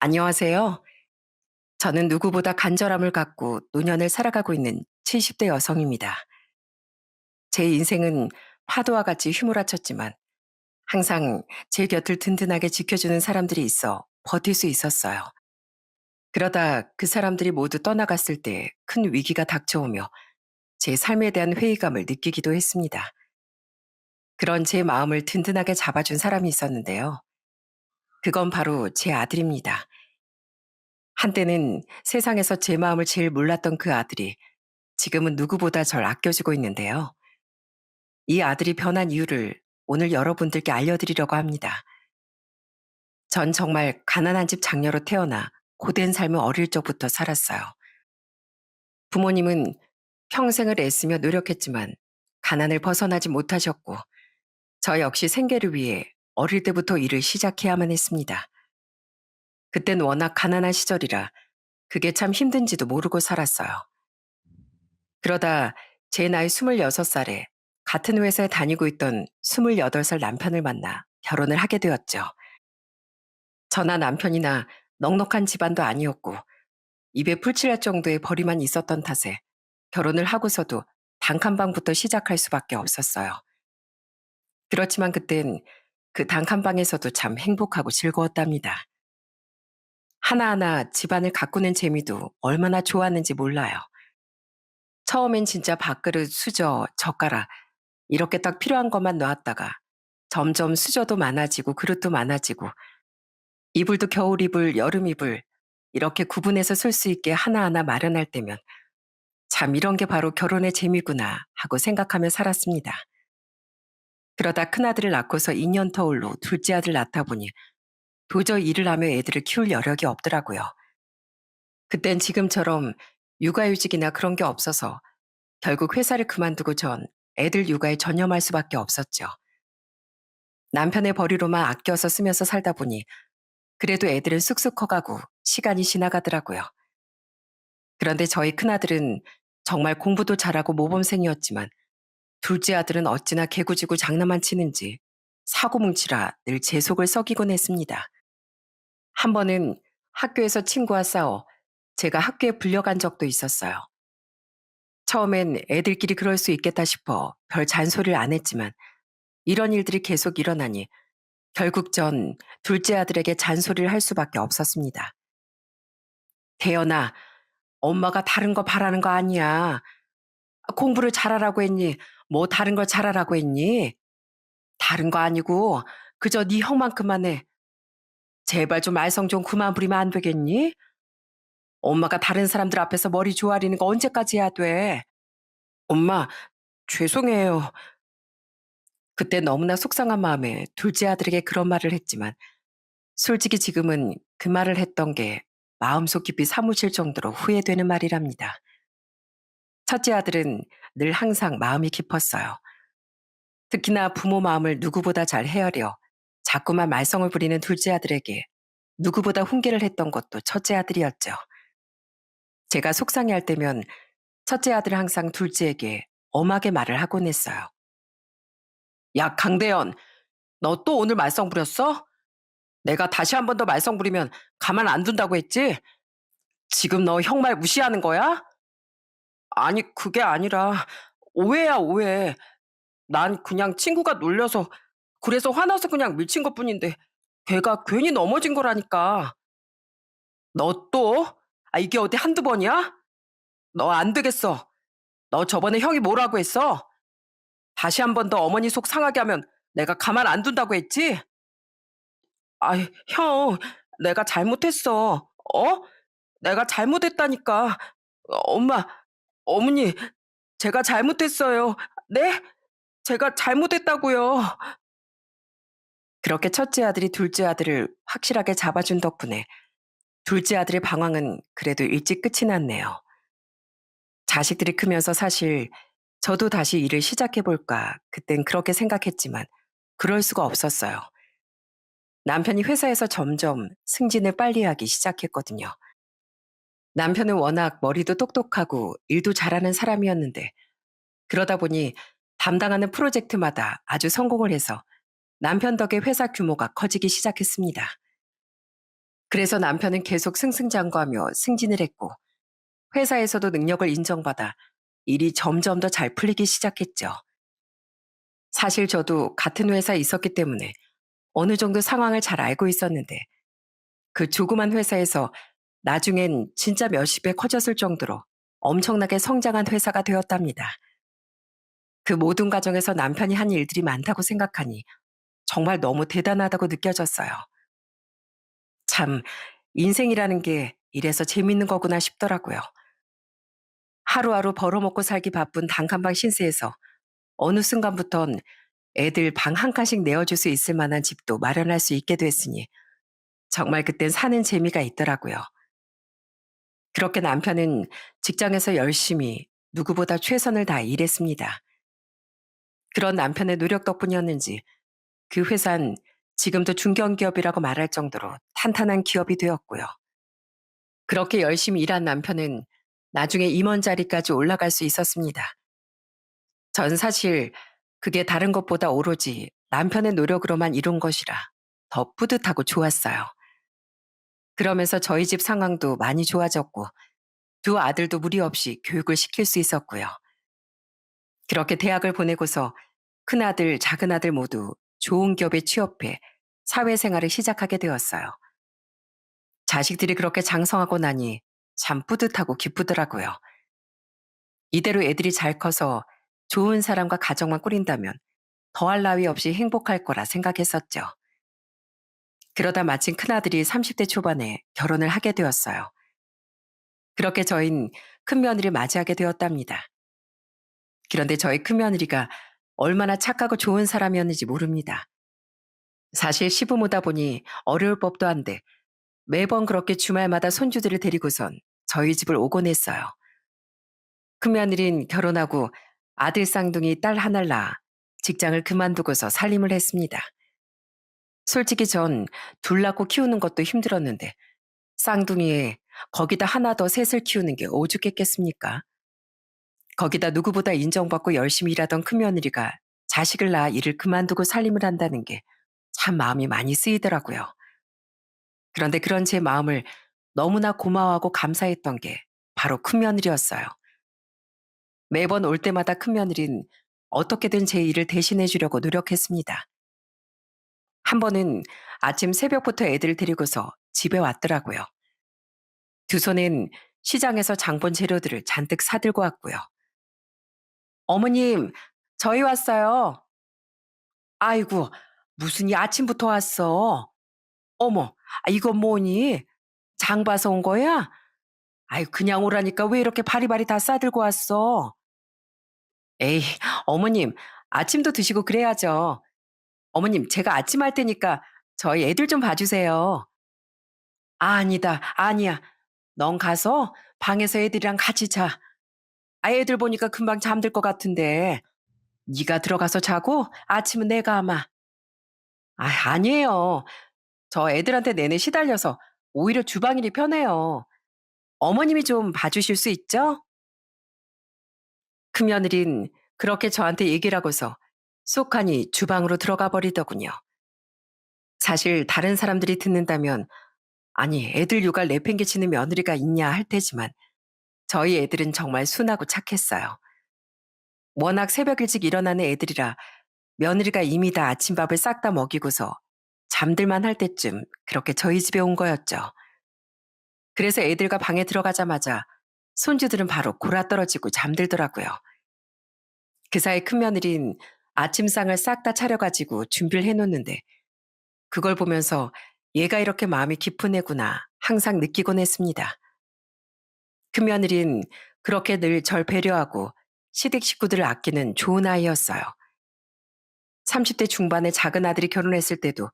안녕하세요. 저는 누구보다 간절함을 갖고 노년을 살아가고 있는 70대 여성입니다. 제 인생은 파도와 같이 휘몰아쳤지만 항상 제 곁을 든든하게 지켜주는 사람들이 있어 버틸 수 있었어요. 그러다 그 사람들이 모두 떠나갔을 때 큰 위기가 닥쳐오며 제 삶에 대한 회의감을 느끼기도 했습니다. 그런 제 마음을 든든하게 잡아준 사람이 있었는데요. 그건 바로 제 아들입니다. 한때는 세상에서 제 마음을 제일 몰랐던 그 아들이 지금은 누구보다 절 아껴주고 있는데요. 이 아들이 변한 이유를 오늘 여러분들께 알려드리려고 합니다. 전 정말 가난한 집 장녀로 태어나 고된 삶을 어릴 적부터 살았어요. 부모님은 평생을 애쓰며 노력했지만 가난을 벗어나지 못하셨고 저 역시 생계를 위해 어릴 때부터 일을 시작해야만 했습니다. 그땐 워낙 가난한 시절이라 그게 참 힘든지도 모르고 살았어요. 그러다 제 나이 26살에 같은 회사에 다니고 있던 28살 남편을 만나 결혼을 하게 되었죠. 저나 남편이나 넉넉한 집안도 아니었고 입에 풀칠할 정도의 벌이만 있었던 탓에 결혼을 하고서도 단칸방부터 시작할 수밖에 없었어요. 그렇지만 그땐 그 단칸방에서도 참 행복하고 즐거웠답니다. 하나하나 집안을 가꾸는 재미도 얼마나 좋았는지 몰라요. 처음엔 진짜 밥그릇, 수저, 젓가락 이렇게 딱 필요한 것만 놔왔다가 점점 수저도 많아지고 그릇도 많아지고 이불도 겨울 이불, 여름 이불 이렇게 구분해서 쓸 수 있게 하나하나 마련할 때면 참 이런 게 바로 결혼의 재미구나 하고 생각하며 살았습니다. 그러다 큰아들을 낳고서 2년 터울로 둘째 아들 낳다 보니 도저히 일을 하며 애들을 키울 여력이 없더라고요. 그땐 지금처럼 육아휴직이나 그런 게 없어서 결국 회사를 그만두고 전 애들 육아에 전념할 수밖에 없었죠. 남편의 벌이로만 아껴서 쓰면서 살다 보니 그래도 애들은 쑥쑥 커가고 시간이 지나가더라고요. 그런데 저희 큰아들은 정말 공부도 잘하고 모범생이었지만 둘째 아들은 어찌나 개구지고 장난만 치는지 사고뭉치라 늘 제 속을 썩이곤 했습니다. 한 번은 학교에서 친구와 싸워 제가 학교에 불려간 적도 있었어요. 처음엔 애들끼리 그럴 수 있겠다 싶어 별 잔소리를 안 했지만 이런 일들이 계속 일어나니 결국 전 둘째 아들에게 잔소리를 할 수밖에 없었습니다. 대연아, 엄마가 다른 거 바라는 거 아니야. 공부를 잘하라고 했니? 뭐 다른 걸 잘하라고 했니? 다른 거 아니고 그저 네 형만큼만 해. 제발 좀 말썽 좀 그만 부리면 안 되겠니? 엄마가 다른 사람들 앞에서 머리 조아리는 거 언제까지 해야 돼? 엄마, 죄송해요. 그때 너무나 속상한 마음에 둘째 아들에게 그런 말을 했지만 솔직히 지금은 그 말을 했던 게 마음속 깊이 사무칠 정도로 후회되는 말이랍니다. 첫째 아들은 늘 항상 마음이 깊었어요. 특히나 부모 마음을 누구보다 잘 헤아려 자꾸만 말썽을 부리는 둘째 아들에게 누구보다 훈계를 했던 것도 첫째 아들이었죠. 제가 속상해할 때면 첫째 아들은 항상 둘째에게 엄하게 말을 하곤 했어요. 야, 강대현, 너 또 오늘 말썽 부렸어? 내가 다시 한 번 더 말썽 부리면 가만 안 둔다고 했지? 지금 너 형 말 무시하는 거야? 아니, 그게 아니라 오해야, 오해. 난 그냥 친구가 놀려서 그래서 화나서 그냥 밀친 것뿐인데 걔가 괜히 넘어진 거라니까. 너 또? 아, 이게 어디 한두 번이야? 너 안 되겠어. 너 저번에 형이 뭐라고 했어? 다시 한 번 더 어머니 속 상하게 하면 내가 가만 안 둔다고 했지? 아이, 형, 내가 잘못했어. 어? 내가 잘못했다니까. 엄마, 어머니, 제가 잘못했어요. 네? 제가 잘못했다고요. 그렇게 첫째 아들이 둘째 아들을 확실하게 잡아준 덕분에 둘째 아들의 방황은 그래도 일찍 끝이 났네요. 자식들이 크면서 사실 저도 다시 일을 시작해볼까 그땐 그렇게 생각했지만 그럴 수가 없었어요. 남편이 회사에서 점점 승진을 빨리 하기 시작했거든요. 남편은 워낙 머리도 똑똑하고 일도 잘하는 사람이었는데 그러다 보니 담당하는 프로젝트마다 아주 성공을 해서 남편 덕에 회사 규모가 커지기 시작했습니다. 그래서 남편은 계속 승승장구하며 승진을 했고 회사에서도 능력을 인정받아 일이 점점 더 잘 풀리기 시작했죠. 사실 저도 같은 회사에 있었기 때문에 어느 정도 상황을 잘 알고 있었는데 그 조그만 회사에서 나중엔 진짜 몇십 배 커졌을 정도로 엄청나게 성장한 회사가 되었답니다. 그 모든 과정에서 남편이 한 일들이 많다고 생각하니 정말 너무 대단하다고 느껴졌어요. 참, 인생이라는 게 이래서 재밌는 거구나 싶더라고요. 하루하루 벌어먹고 살기 바쁜 단칸방 신세에서 어느 순간부턴 애들 방 한 칸씩 내어줄 수 있을 만한 집도 마련할 수 있게 됐으니 정말 그땐 사는 재미가 있더라고요. 그렇게 남편은 직장에서 열심히 누구보다 최선을 다해 일했습니다. 그런 남편의 노력 덕분이었는지 그 회사는 지금도 중견기업이라고 말할 정도로 탄탄한 기업이 되었고요. 그렇게 열심히 일한 남편은 나중에 임원 자리까지 올라갈 수 있었습니다. 전 사실 그게 다른 것보다 오로지 남편의 노력으로만 이룬 것이라 더 뿌듯하고 좋았어요. 그러면서 저희 집 상황도 많이 좋아졌고 두 아들도 무리 없이 교육을 시킬 수 있었고요. 그렇게 대학을 보내고서 큰아들, 작은아들 모두 좋은 기업에 취업해 사회생활을 시작하게 되었어요. 자식들이 그렇게 장성하고 나니 참 뿌듯하고 기쁘더라고요. 이대로 애들이 잘 커서 좋은 사람과 가정만 꾸린다면 더할 나위 없이 행복할 거라 생각했었죠. 그러다 마침 큰아들이 30대 초반에 결혼을 하게 되었어요. 그렇게 저흰 큰며느리를 맞이하게 되었답니다. 그런데 저희 큰며느리가 얼마나 착하고 좋은 사람이었는지 모릅니다. 사실 시부모다 보니 어려울 법도 한데 매번 그렇게 주말마다 손주들을 데리고선 저희 집을 오곤 했어요. 큰며느린 결혼하고 아들 쌍둥이 딸 하나를 낳아 직장을 그만두고서 살림을 했습니다. 솔직히 전 둘 낳고 키우는 것도 힘들었는데 쌍둥이에 거기다 하나 더 셋을 키우는 게 오죽했겠습니까? 거기다 누구보다 인정받고 열심히 일하던 큰며느리가 자식을 낳아 일을 그만두고 살림을 한다는 게 참 마음이 많이 쓰이더라고요. 그런데 그런 제 마음을 너무나 고마워하고 감사했던 게 바로 큰며느리였어요. 매번 올 때마다 큰며느린 어떻게든 제 일을 대신해 주려고 노력했습니다. 한 번은 아침 새벽부터 애들을 데리고서 집에 왔더라고요. 두 손엔 시장에서 장본 재료들을 잔뜩 사들고 왔고요. 어머님, 저희 왔어요. 아이고, 무슨 이 아침부터 왔어? 어머, 이건 뭐니? 장 봐서 온 거야? 아이, 그냥 오라니까 왜 이렇게 바리바리 다 싸들고 왔어? 에이, 어머님, 아침도 드시고 그래야죠. 어머님, 제가 아침 할 테니까 저희 애들 좀 봐주세요. 아니다, 아니야. 넌 가서 방에서 애들이랑 같이 자. 애들 보니까 금방 잠들 것 같은데. 네가 들어가서 자고 아침은 내가 아마. 아니에요. 저 애들한테 내내 시달려서 오히려 주방일이 편해요. 어머님이 좀 봐주실 수 있죠? 큰며느린 그렇게 저한테 얘기를 하고서 쏙하니 주방으로 들어가 버리더군요. 사실 다른 사람들이 듣는다면 아니 애들 육아를 내팽개치는 며느리가 있냐 할 테지만 저희 애들은 정말 순하고 착했어요. 워낙 새벽 일찍 일어나는 애들이라 며느리가 이미 다 아침밥을 싹 다 먹이고서 잠들만 할 때쯤 그렇게 저희 집에 온 거였죠. 그래서 애들과 방에 들어가자마자 손주들은 바로 골아떨어지고 잠들더라고요. 그 사이 큰며느린 아침상을 싹 다 차려가지고 준비를 해놓는데 그걸 보면서 얘가 이렇게 마음이 깊은 애구나 항상 느끼곤 했습니다. 큰며느린 그렇게 늘 절 배려하고 시댁 식구들을 아끼는 좋은 아이였어요. 30대 중반에 작은 아들이 결혼했을 때도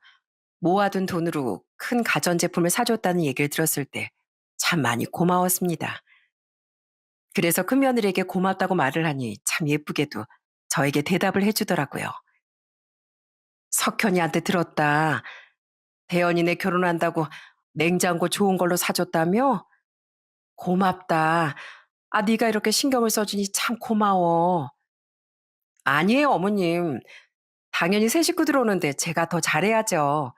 모아둔 돈으로 큰 가전제품을 사줬다는 얘기를 들었을 때 참 많이 고마웠습니다. 그래서 큰며느리에게 고맙다고 말을 하니 참 예쁘게도 저에게 대답을 해주더라고요. 석현이한테 들었다. 대현이네 결혼한다고 냉장고 좋은 걸로 사줬다며? 고맙다. 네가 이렇게 신경을 써주니 참 고마워. 아니에요, 어머님. 당연히 새 식구 들어오는데 제가 더 잘해야죠.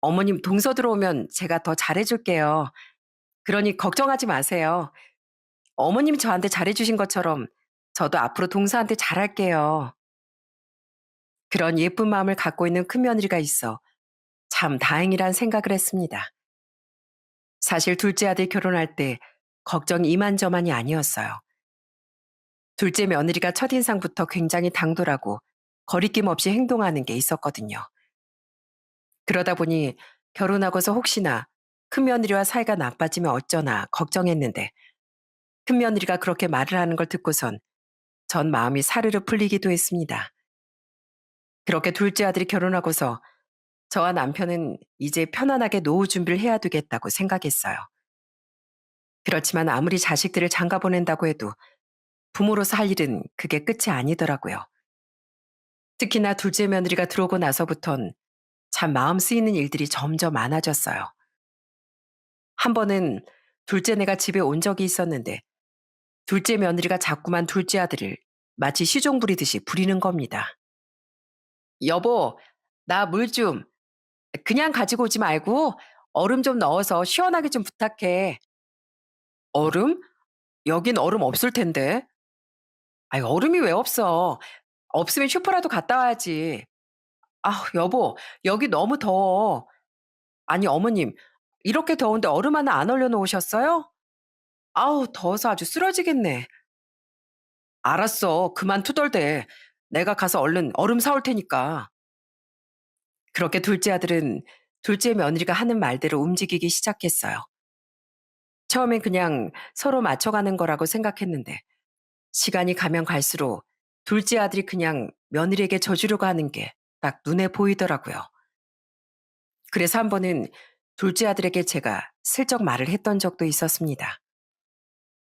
어머님 동서 들어오면 제가 더 잘해줄게요. 그러니 걱정하지 마세요. 어머님이 저한테 잘해주신 것처럼 저도 앞으로 동서한테 잘할게요. 그런 예쁜 마음을 갖고 있는 큰며느리가 있어 참 다행이란 생각을 했습니다. 사실 둘째 아들 결혼할 때 걱정이 이만저만이 아니었어요. 둘째 며느리가 첫인상부터 굉장히 당돌하고 거리낌 없이 행동하는 게 있었거든요. 그러다 보니 결혼하고서 혹시나 큰며느리와 사이가 나빠지면 어쩌나 걱정했는데 큰며느리가 그렇게 말을 하는 걸 듣고선 전 마음이 사르르 풀리기도 했습니다. 그렇게 둘째 아들이 결혼하고서 저와 남편은 이제 편안하게 노후 준비를 해야 되겠다고 생각했어요. 그렇지만 아무리 자식들을 장가 보낸다고 해도 부모로서 할 일은 그게 끝이 아니더라고요. 특히나 둘째 며느리가 들어오고 나서부턴 참 마음 쓰이는 일들이 점점 많아졌어요. 한 번은 둘째 내가 집에 온 적이 있었는데 둘째 며느리가 자꾸만 둘째 아들을 마치 시종 부리듯이 부리는 겁니다. 여보, 나 물 좀. 그냥 가지고 오지 말고 얼음 좀 넣어서 시원하게 좀 부탁해. 얼음? 여긴 얼음 없을 텐데. 아이, 얼음이 왜 없어? 없으면 슈퍼라도 갔다 와야지. 아, 여보, 여기 너무 더워. 아니, 어머님, 이렇게 더운데 얼음 하나 안 얼려놓으셨어요? 아우, 더워서 아주 쓰러지겠네. 알았어. 그만 투덜대. 내가 가서 얼른 얼음 사올 테니까. 그렇게 둘째 아들은 둘째 며느리가 하는 말대로 움직이기 시작했어요. 처음엔 그냥 서로 맞춰가는 거라고 생각했는데 시간이 가면 갈수록 둘째 아들이 그냥 며느리에게 져주려고 하는 게 딱 눈에 보이더라고요. 그래서 한 번은 둘째 아들에게 제가 슬쩍 말을 했던 적도 있었습니다.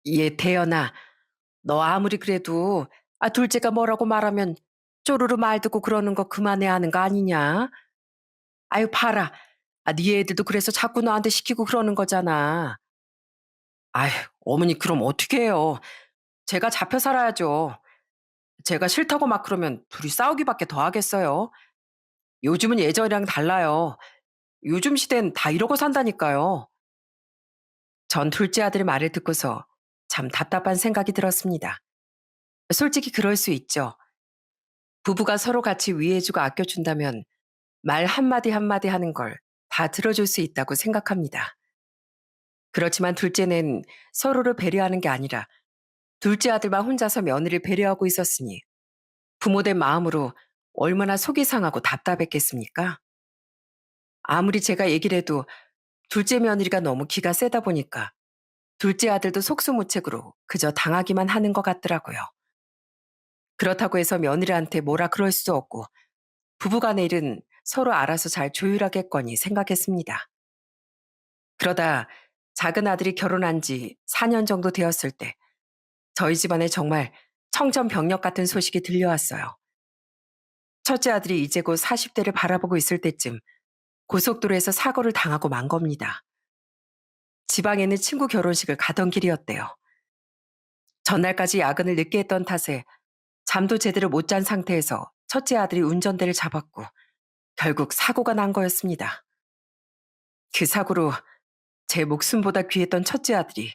얘 대연아, 너 아무리 그래도 둘째가 뭐라고 말하면 쪼르르 말 듣고 그러는 거 그만해야 하는 거 아니냐? 아유 봐라. 네 애들도 그래서 자꾸 너한테 시키고 그러는 거잖아. 아휴, 어머니 그럼 어떻게 해요? 제가 잡혀 살아야죠. 제가 싫다고 막 그러면 둘이 싸우기밖에 더 하겠어요. 요즘은 예전이랑 달라요. 요즘 시대는 다 이러고 산다니까요. 전 둘째 아들의 말을 듣고서 참 답답한 생각이 들었습니다. 솔직히 그럴 수 있죠. 부부가 서로 같이 위해주고 아껴준다면 말 한마디 한마디 하는 걸 다 들어줄 수 있다고 생각합니다. 그렇지만 둘째는 서로를 배려하는 게 아니라 둘째 아들만 혼자서 며느리를 배려하고 있었으니 부모된 마음으로 얼마나 속이 상하고 답답했겠습니까? 아무리 제가 얘기를 해도 둘째 며느리가 너무 기가 세다 보니까 둘째 아들도 속수무책으로 그저 당하기만 하는 것 같더라고요. 그렇다고 해서 며느리한테 뭐라 그럴 수도 없고 부부간의 일은 서로 알아서 잘 조율하겠거니 생각했습니다. 그러다 작은 아들이 결혼한 지 4년 정도 되었을 때 저희 집안에 정말 청천벽력 같은 소식이 들려왔어요. 첫째 아들이 이제 곧 40대를 바라보고 있을 때쯤 고속도로에서 사고를 당하고 만 겁니다. 지방에 있는 친구 결혼식을 가던 길이었대요. 전날까지 야근을 늦게 했던 탓에 잠도 제대로 못 잔 상태에서 첫째 아들이 운전대를 잡았고 결국 사고가 난 거였습니다. 그 사고로 제 목숨보다 귀했던 첫째 아들이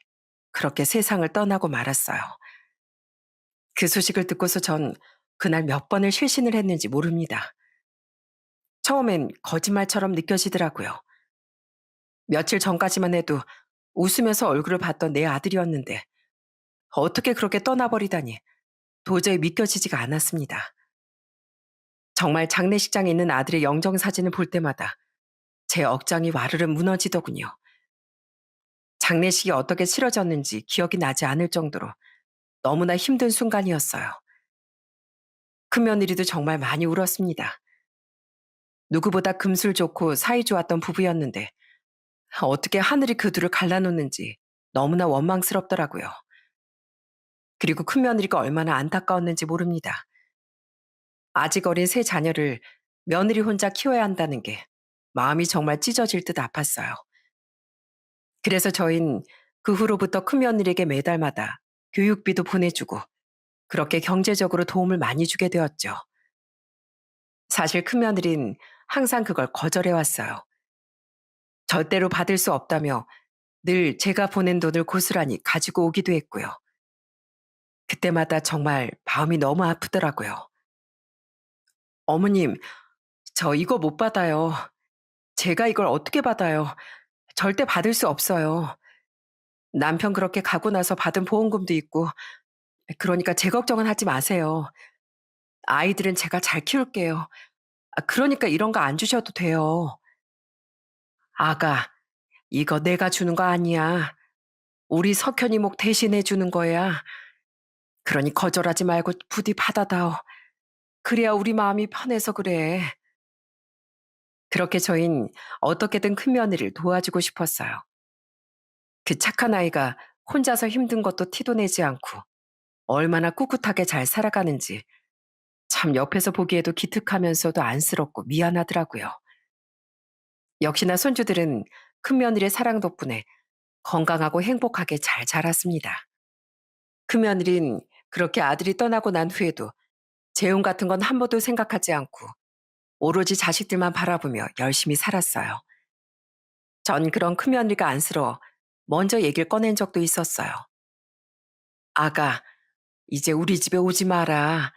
그렇게 세상을 떠나고 말았어요. 그 소식을 듣고서 전 그날 몇 번을 실신을 했는지 모릅니다. 처음엔 거짓말처럼 느껴지더라고요. 며칠 전까지만 해도 웃으면서 얼굴을 봤던 내 아들이었는데 어떻게 그렇게 떠나버리다니 도저히 믿겨지지가 않았습니다. 정말 장례식장에 있는 아들의 영정사진을 볼 때마다 제 억장이 와르르 무너지더군요. 장례식이 어떻게 치러졌는지 기억이 나지 않을 정도로 너무나 힘든 순간이었어요. 큰며느리도 정말 많이 울었습니다. 누구보다 금술 좋고 사이 좋았던 부부였는데 어떻게 하늘이 그 둘을 갈라놓는지 너무나 원망스럽더라고요. 그리고 큰며느리가 얼마나 안타까웠는지 모릅니다. 아직 어린 세 자녀를 며느리 혼자 키워야 한다는 게 마음이 정말 찢어질 듯 아팠어요. 그래서 저흰 그 후로부터 큰며느리에게 매달마다 교육비도 보내주고 그렇게 경제적으로 도움을 많이 주게 되었죠. 사실 큰며느린 항상 그걸 거절해왔어요. 절대로 받을 수 없다며 늘 제가 보낸 돈을 고스란히 가지고 오기도 했고요. 그때마다 정말 마음이 너무 아프더라고요. 어머님, 저 이거 못 받아요. 제가 이걸 어떻게 받아요? 절대 받을 수 없어요. 남편 그렇게 가고 나서 받은 보험금도 있고, 그러니까 제 걱정은 하지 마세요. 아이들은 제가 잘 키울게요. 그러니까 이런 거 안 주셔도 돼요. 아가, 이거 내가 주는 거 아니야. 우리 석현이 목 대신해 주는 거야. 그러니 거절하지 말고 부디 받아다오. 그래야 우리 마음이 편해서 그래. 그렇게 저흰 어떻게든 큰며느리를 도와주고 싶었어요. 그 착한 아이가 혼자서 힘든 것도 티도 내지 않고 얼마나 꿋꿋하게 잘 살아가는지 참 옆에서 보기에도 기특하면서도 안쓰럽고 미안하더라고요. 역시나 손주들은 큰며느리의 사랑 덕분에 건강하고 행복하게 잘 자랐습니다. 큰며느린 그렇게 아들이 떠나고 난 후에도 재혼 같은 건 한 번도 생각하지 않고 오로지 자식들만 바라보며 열심히 살았어요. 전 그런 큰며느리가 안쓰러워 먼저 얘기를 꺼낸 적도 있었어요. 아가, 이제 우리 집에 오지 마라.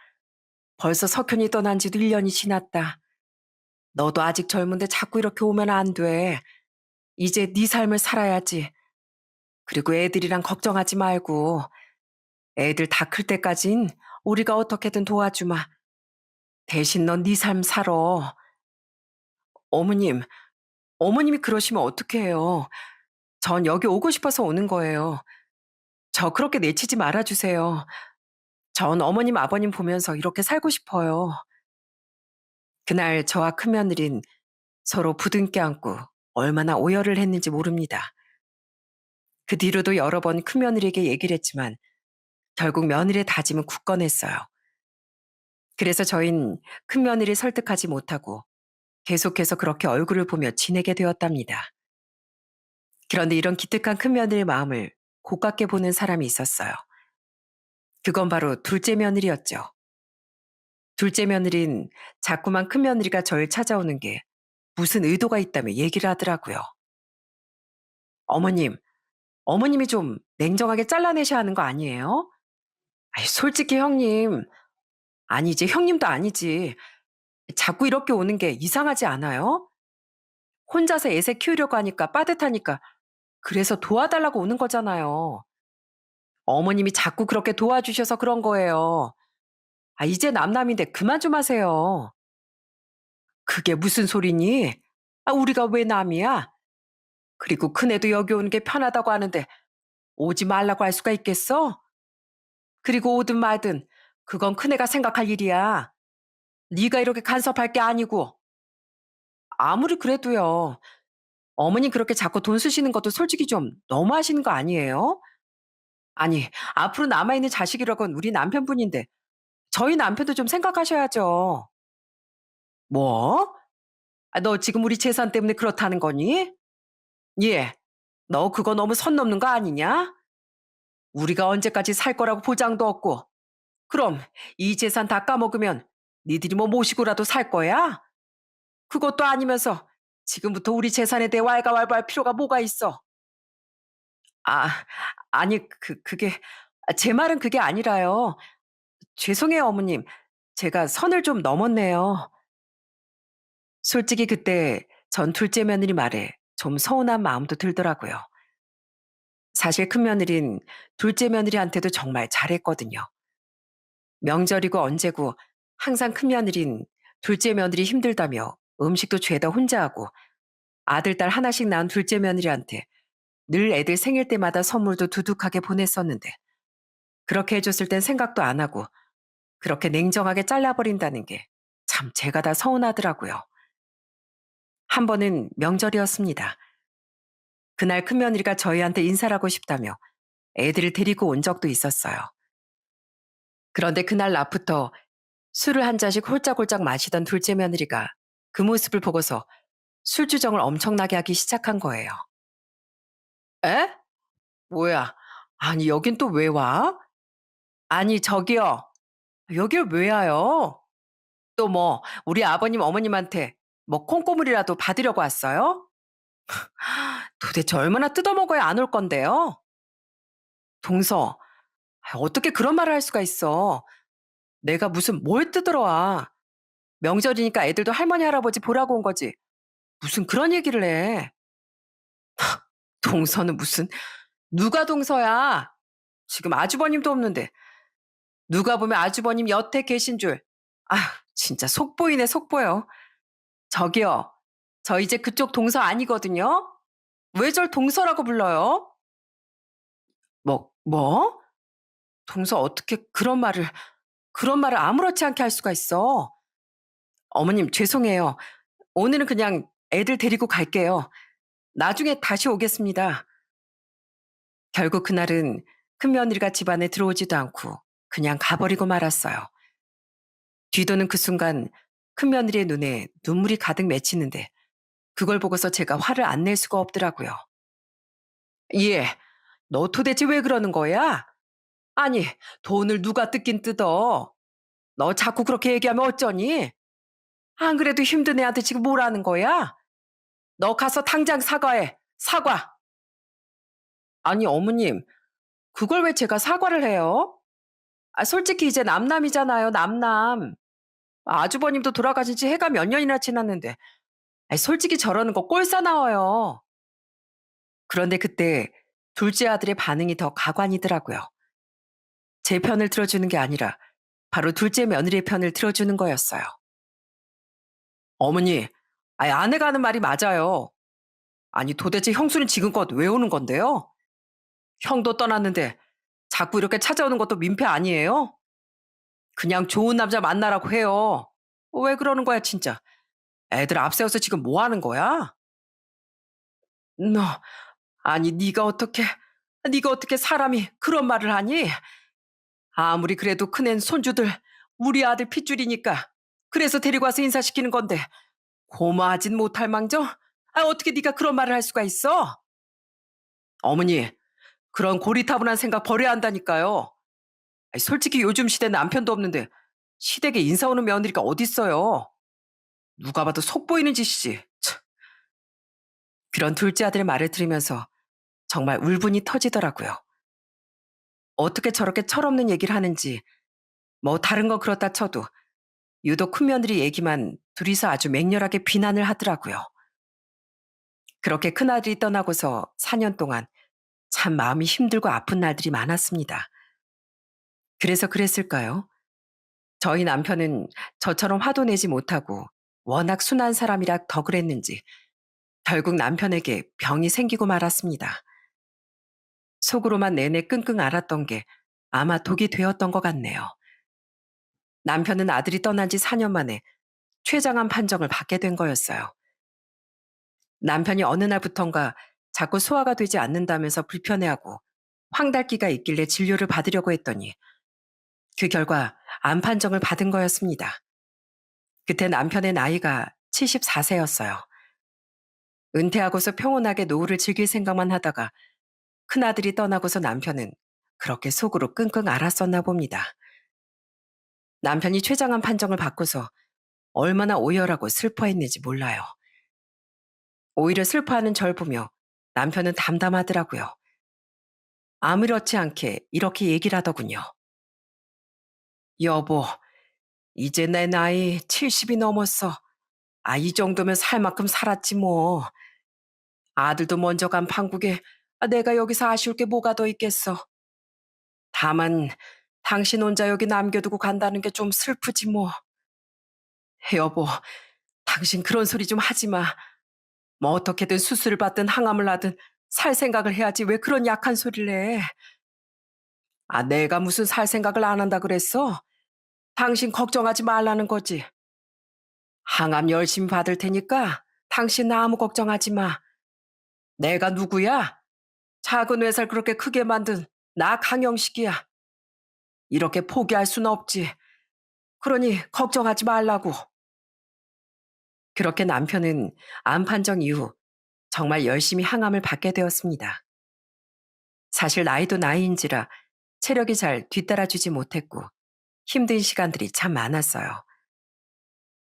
벌써 석현이 떠난 지도 1년이 지났다. 너도 아직 젊은데 자꾸 이렇게 오면 안 돼. 이제 네 삶을 살아야지. 그리고 애들이랑 걱정하지 말고 애들 다 클 때까진 우리가 어떻게든 도와주마. 대신 넌 네 삶 살아. 어머님, 어머님이 그러시면 어떡해요. 전 여기 오고 싶어서 오는 거예요. 저 그렇게 내치지 말아주세요. 전 어머님, 아버님 보면서 이렇게 살고 싶어요. 그날 저와 큰며느린 서로 부둥켜 안고 얼마나 오열을 했는지 모릅니다. 그 뒤로도 여러 번 큰며느리에게 얘기를 했지만 결국 며느리의 다짐은 굳건했어요. 그래서 저흰 큰며느리 설득하지 못하고 계속해서 그렇게 얼굴을 보며 지내게 되었답니다. 그런데 이런 기특한 큰며느리의 마음을 고깝게 보는 사람이 있었어요. 그건 바로 둘째 며느리였죠. 둘째 며느린 자꾸만 큰며느리가 저를 찾아오는 게 무슨 의도가 있다며 얘기를 하더라고요. 어머님, 어머님이 좀 냉정하게 잘라내셔야 하는 거 아니에요? 아이, 솔직히 형님, 아니 이제 형님도 아니지. 자꾸 이렇게 오는 게 이상하지 않아요? 혼자서 애새 키우려고 하니까 빠듯하니까 그래서 도와달라고 오는 거잖아요. 어머님이 자꾸 그렇게 도와주셔서 그런 거예요. 이제 남남인데 그만 좀 하세요. 그게 무슨 소리니? 우리가 왜 남이야? 그리고 큰애도 여기 오는 게 편하다고 하는데 오지 말라고 할 수가 있겠어? 그리고 오든 말든 그건 큰애가 생각할 일이야. 네가 이렇게 간섭할 게 아니고. 아무리 그래도요. 어머님 그렇게 자꾸 돈 쓰시는 것도 솔직히 좀 너무하시는 거 아니에요? 아니, 앞으로 남아있는 자식이라곤 우리 남편분인데 저희 남편도 좀 생각하셔야죠. 뭐? 너 지금 우리 재산 때문에 그렇다는 거니? 예. 너 그거 너무 선 넘는 거 아니냐? 우리가 언제까지 살 거라고 보장도 없고. 그럼 이 재산 다 까먹으면 니들이 뭐 모시고라도 살 거야? 그것도 아니면서 지금부터 우리 재산에 대해 왈가왈부할 필요가 뭐가 있어? 아, 아니 그게 제 말은 그게 아니라요. 죄송해요, 어머님. 제가 선을 좀 넘었네요. 솔직히 그때 전 둘째 며느리 말에 좀 서운한 마음도 들더라고요. 사실 큰며느린 둘째 며느리한테도 정말 잘했거든요. 명절이고 언제고 항상 큰며느린 둘째 며느리 힘들다며 음식도 죄다 혼자 하고 아들, 딸 하나씩 낳은 둘째 며느리한테 늘 애들 생일 때마다 선물도 두둑하게 보냈었는데 그렇게 해줬을 땐 생각도 안 하고 그렇게 냉정하게 잘라버린다는 게 참 제가 다 서운하더라고요. 한 번은 명절이었습니다. 그날 큰며느리가 저희한테 인사를 하고 싶다며 애들을 데리고 온 적도 있었어요. 그런데 그날 낮부터 술을 한 잔씩 홀짝홀짝 마시던 둘째 며느리가 그 모습을 보고서 술주정을 엄청나게 하기 시작한 거예요. 에? 뭐야? 아니, 여긴 또 왜 와? 아니, 저기요. 여길 왜 와요? 또 뭐, 우리 아버님, 어머님한테 뭐 콩고물이라도 받으려고 왔어요? 도대체 얼마나 뜯어먹어야 안 올 건데요? 동서, 어떻게 그런 말을 할 수가 있어? 내가 무슨 뭘 뜯으러 와? 명절이니까 애들도 할머니, 할아버지 보라고 온 거지. 무슨 그런 얘기를 해? 동서는 무슨, 누가 동서야? 지금 아주버님도 없는데. 누가 보면 아주버님 여태 계신 줄. 아휴, 진짜 속보이네, 속보여. 저기요. 저 이제 그쪽 동서 아니거든요? 왜 절 동서라고 불러요? 뭐? 동서 어떻게 그런 말을 아무렇지 않게 할 수가 있어? 어머님, 죄송해요. 오늘은 그냥 애들 데리고 갈게요. 나중에 다시 오겠습니다. 결국 그날은 큰며느리가 집안에 들어오지도 않고 그냥 가버리고 말았어요. 뒤도는 그 순간 큰며느리의 눈에 눈물이 가득 맺히는데 그걸 보고서 제가 화를 안 낼 수가 없더라고요. 예, 너 도대체 왜 그러는 거야? 아니, 돈을 누가 뜯긴 뜯어. 너 자꾸 그렇게 얘기하면 어쩌니? 안 그래도 힘든 애한테 지금 뭐라는 거야? 너 가서 당장 사과해. 사과. 아니, 어머님, 그걸 왜 제가 사과를 해요? 솔직히 이제 남남이잖아요, 남남. 아주버님도 돌아가신 지 해가 몇 년이나 지났는데, 솔직히 저러는 거 꼴싸 나와요. 그런데 그때 둘째 아들의 반응이 더 가관이더라고요. 제 편을 들어주는 게 아니라 바로 둘째 며느리의 편을 들어주는 거였어요. 어머니, 아내가 하는 말이 맞아요. 아니, 도대체 형수는 지금껏 왜 오는 건데요? 형도 떠났는데 자꾸 이렇게 찾아오는 것도 민폐 아니에요? 그냥 좋은 남자 만나라고 해요. 왜 그러는 거야, 진짜? 애들 앞세워서 지금 뭐 하는 거야? 너, 아니, 네가 어떻게 사람이 그런 말을 하니? 아무리 그래도 큰애는 손주들, 우리 아들 핏줄이니까. 그래서 데리고 와서 인사시키는 건데, 고마하진 못할 망정? 어떻게 네가 그런 말을 할 수가 있어? 어머니, 그런 고리타분한 생각 버려야 한다니까요. 솔직히 요즘 시대 남편도 없는데 시댁에 인사 오는 며느리가 어딨어요. 누가 봐도 속 보이는 짓이지. 참, 그런 둘째 아들의 말을 들으면서 정말 울분이 터지더라고요. 어떻게 저렇게 철없는 얘기를 하는지, 뭐 다른 건 그렇다 쳐도 유독 큰며느리 얘기만 둘이서 아주 맹렬하게 비난을 하더라고요. 그렇게 큰아들이 떠나고서 4년 동안 참 마음이 힘들고 아픈 날들이 많았습니다. 그래서 그랬을까요? 저희 남편은 저처럼 화도 내지 못하고 워낙 순한 사람이라 더 그랬는지 결국 남편에게 병이 생기고 말았습니다. 속으로만 내내 끙끙 앓았던 게 아마 독이 되었던 것 같네요. 남편은 아들이 떠난 지 4년 만에 췌장암 판정을 받게 된 거였어요. 남편이 어느 날부턴가 자꾸 소화가 되지 않는다면서 불편해하고 황달기가 있길래 진료를 받으려고 했더니 그 결과 암 판정을 받은 거였습니다. 그때 남편의 나이가 74세였어요. 은퇴하고서 평온하게 노후를 즐길 생각만 하다가 큰아들이 떠나고서 남편은 그렇게 속으로 끙끙 앓았었나 봅니다. 남편이 췌장암 판정을 받고서 얼마나 오열하고 슬퍼했는지 몰라요. 오히려 슬퍼하는 절 보며 남편은 담담하더라고요. 아무렇지 않게 이렇게 얘기를 하더군요. 여보, 이제 내 나이 70이 넘었어. 이 정도면 살 만큼 살았지 뭐. 아들도 먼저 간 판국에 내가 여기서 아쉬울 게 뭐가 더 있겠어. 다만 당신 혼자 여기 남겨두고 간다는 게 좀 슬프지 뭐. 여보, 당신 그런 소리 좀 하지 마. 뭐 어떻게든 수술을 받든 항암을 하든 살 생각을 해야지 왜 그런 약한 소리를 해. 내가 무슨 살 생각을 안 한다 그랬어? 당신 걱정하지 말라는 거지. 항암 열심히 받을 테니까 당신 아무 걱정하지 마. 내가 누구야? 작은 회사를 그렇게 크게 만든 나 강영식이야. 이렇게 포기할 순 없지. 그러니 걱정하지 말라고. 그렇게 남편은 암 판정 이후 정말 열심히 항암을 받게 되었습니다. 사실 나이도 나이인지라 체력이 잘 뒤따라주지 못했고 힘든 시간들이 참 많았어요.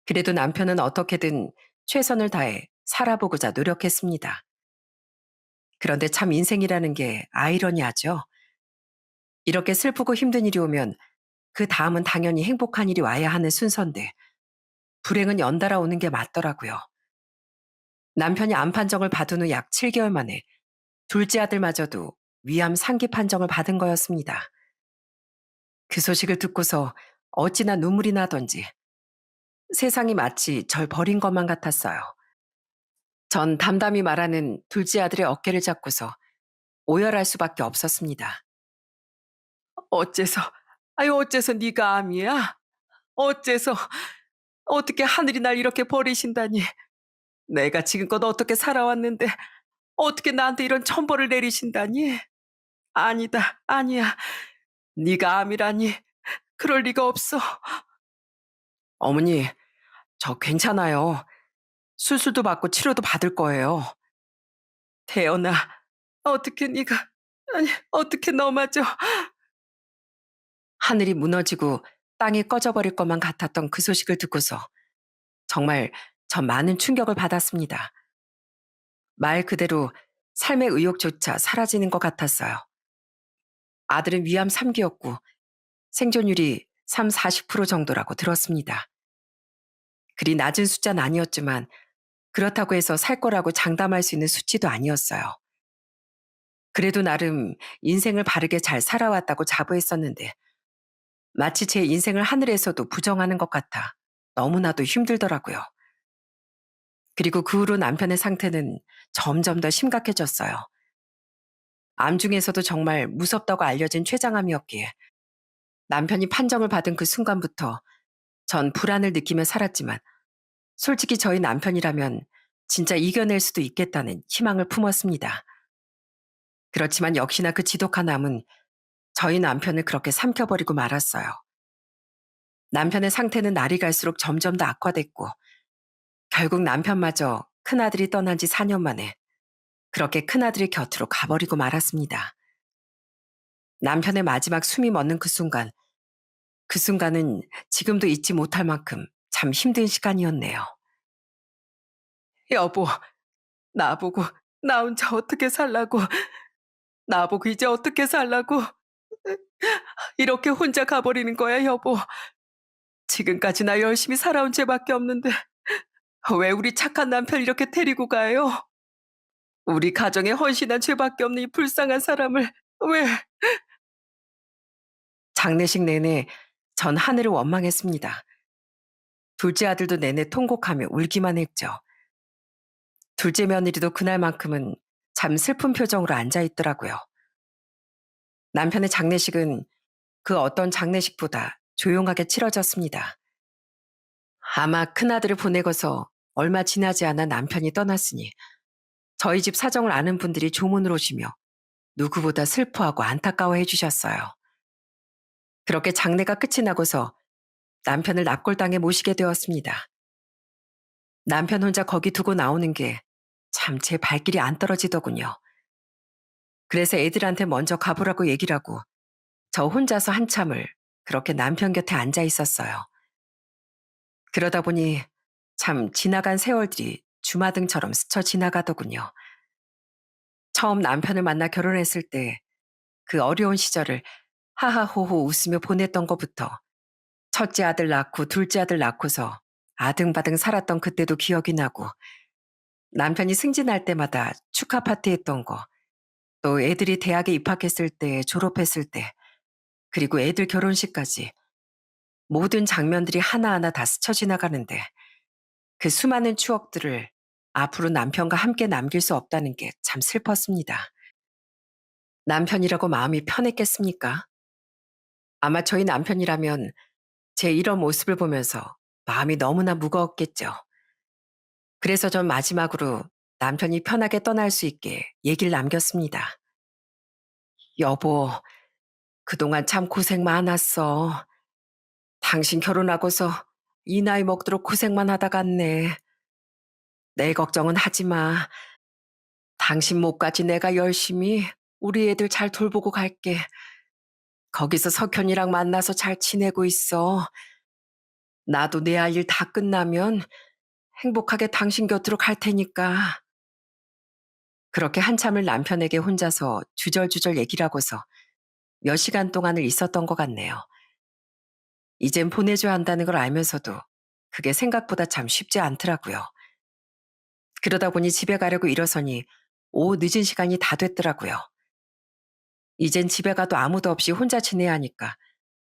그래도 남편은 어떻게든 최선을 다해 살아보고자 노력했습니다. 그런데 참 인생이라는 게 아이러니하죠. 이렇게 슬프고 힘든 일이 오면 그 다음은 당연히 행복한 일이 와야 하는 순서인데 불행은 연달아 오는 게 맞더라고요. 남편이 암 판정을 받은 후 약 7개월 만에 둘째 아들마저도 위암 3기 판정을 받은 거였습니다. 그 소식을 듣고서 어찌나 눈물이 나던지 세상이 마치 절 버린 것만 같았어요. 전 담담히 말하는 둘째 아들의 어깨를 잡고서 오열할 수밖에 없었습니다. 어째서, 아유 어째서 네가 암이야? 어째서, 어떻게 하늘이 날 이렇게 버리신다니. 내가 지금껏 어떻게 살아왔는데 어떻게 나한테 이런 천벌을 내리신다니. 아니다, 아니야. 네가 암이라니. 그럴 리가 없어. 어머니, 저 괜찮아요. 수술도 받고 치료도 받을 거예요. 태연아, 어떻게 네가, 아니 어떻게 너마저. 하늘이 무너지고 땅이 꺼져버릴 것만 같았던 그 소식을 듣고서 정말 전 많은 충격을 받았습니다. 말 그대로 삶의 의욕조차 사라지는 것 같았어요. 아들은 위암 3기였고 생존율이 3, 40% 정도라고 들었습니다. 그리 낮은 숫자는 아니었지만 그렇다고 해서 살 거라고 장담할 수 있는 수치도 아니었어요. 그래도 나름 인생을 바르게 잘 살아왔다고 자부했었는데 마치 제 인생을 하늘에서도 부정하는 것 같아 너무나도 힘들더라고요. 그리고 그 후로 남편의 상태는 점점 더 심각해졌어요. 암 중에서도 정말 무섭다고 알려진 췌장암이었기에 남편이 판정을 받은 그 순간부터 전 불안을 느끼며 살았지만 솔직히 저희 남편이라면 진짜 이겨낼 수도 있겠다는 희망을 품었습니다. 그렇지만 역시나 그 지독한 암은 저희 남편을 그렇게 삼켜버리고 말았어요. 남편의 상태는 날이 갈수록 점점 더 악화됐고 결국 남편마저 큰아들이 떠난 지 4년 만에 그렇게 큰아들이 곁으로 가버리고 말았습니다. 남편의 마지막 숨이 멎는 그 순간은 지금도 잊지 못할 만큼 참 힘든 시간이었네요. 여보, 나보고 나 혼자 어떻게 살라고, 나보고 이제 어떻게 살라고 이렇게 혼자 가버리는 거야, 여보. 지금까지 나 열심히 살아온 죄밖에 없는데 왜 우리 착한 남편 이렇게 데리고 가요? 우리 가정에 헌신한 죄밖에 없는 이 불쌍한 사람을 왜? 장례식 내내 전 하늘을 원망했습니다. 둘째 아들도 내내 통곡하며 울기만 했죠. 둘째 며느리도 그날만큼은 참 슬픈 표정으로 앉아 있더라고요. 남편의 장례식은 그 어떤 장례식보다 조용하게 치러졌습니다. 아마 큰아들을 보내고서 얼마 지나지 않아 남편이 떠났으니 저희 집 사정을 아는 분들이 조문을 오시며 누구보다 슬퍼하고 안타까워해 주셨어요. 그렇게 장례가 끝이 나고서 남편을 납골당에 모시게 되었습니다. 남편 혼자 거기 두고 나오는 게 참 제 발길이 안 떨어지더군요. 그래서 애들한테 먼저 가보라고 얘기를 하고 저 혼자서 한참을 그렇게 남편 곁에 앉아 있었어요. 그러다 보니 참 지나간 세월들이 주마등처럼 스쳐 지나가더군요. 처음 남편을 만나 결혼했을 때 그 어려운 시절을 하하호호 웃으며 보냈던 것부터 첫째 아들 낳고 둘째 아들 낳고서 아등바등 살았던 그때도 기억이 나고 남편이 승진할 때마다 축하 파티 했던 거, 또 애들이 대학에 입학했을 때, 졸업했을 때, 그리고 애들 결혼식까지 모든 장면들이 하나하나 다 스쳐 지나가는데 그 수많은 추억들을 앞으로 남편과 함께 남길 수 없다는 게 참 슬펐습니다. 남편이라고 마음이 편했겠습니까? 아마 저희 남편이라면 제 이런 모습을 보면서 마음이 너무나 무거웠겠죠. 그래서 전 마지막으로 남편이 편하게 떠날 수 있게 얘기를 남겼습니다. 여보, 그동안 참 고생 많았어. 당신 결혼하고서 이 나이 먹도록 고생만 하다 갔네. 내 걱정은 하지 마. 당신 몫까지 내가 열심히 우리 애들 잘 돌보고 갈게. 거기서 석현이랑 만나서 잘 지내고 있어. 나도 내 할 일 다 끝나면 행복하게 당신 곁으로 갈 테니까. 그렇게 한참을 남편에게 혼자서 주절주절 얘기를 하고서 몇 시간 동안을 있었던 것 같네요. 이젠 보내줘야 한다는 걸 알면서도 그게 생각보다 참 쉽지 않더라고요. 그러다 보니 집에 가려고 일어서니 오후 늦은 시간이 다 됐더라고요. 이젠 집에 가도 아무도 없이 혼자 지내야 하니까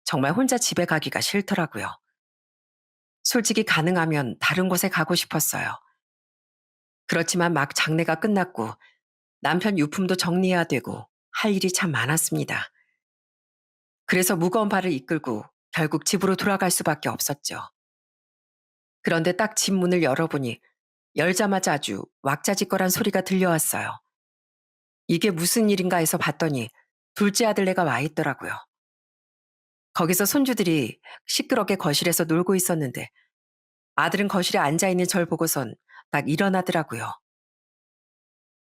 정말 혼자 집에 가기가 싫더라고요. 솔직히 가능하면 다른 곳에 가고 싶었어요. 그렇지만 막 장례가 끝났고 남편 유품도 정리해야 되고 할 일이 참 많았습니다. 그래서 무거운 발을 이끌고 결국 집으로 돌아갈 수밖에 없었죠. 그런데 딱 집 문을 열어보니 열자마자 아주 왁자지껄한 소리가 들려왔어요. 이게 무슨 일인가 해서 봤더니 둘째 아들네가 와 있더라고요. 거기서 손주들이 시끄럽게 거실에서 놀고 있었는데 아들은 거실에 앉아있는 절 보고선 딱 일어나더라고요.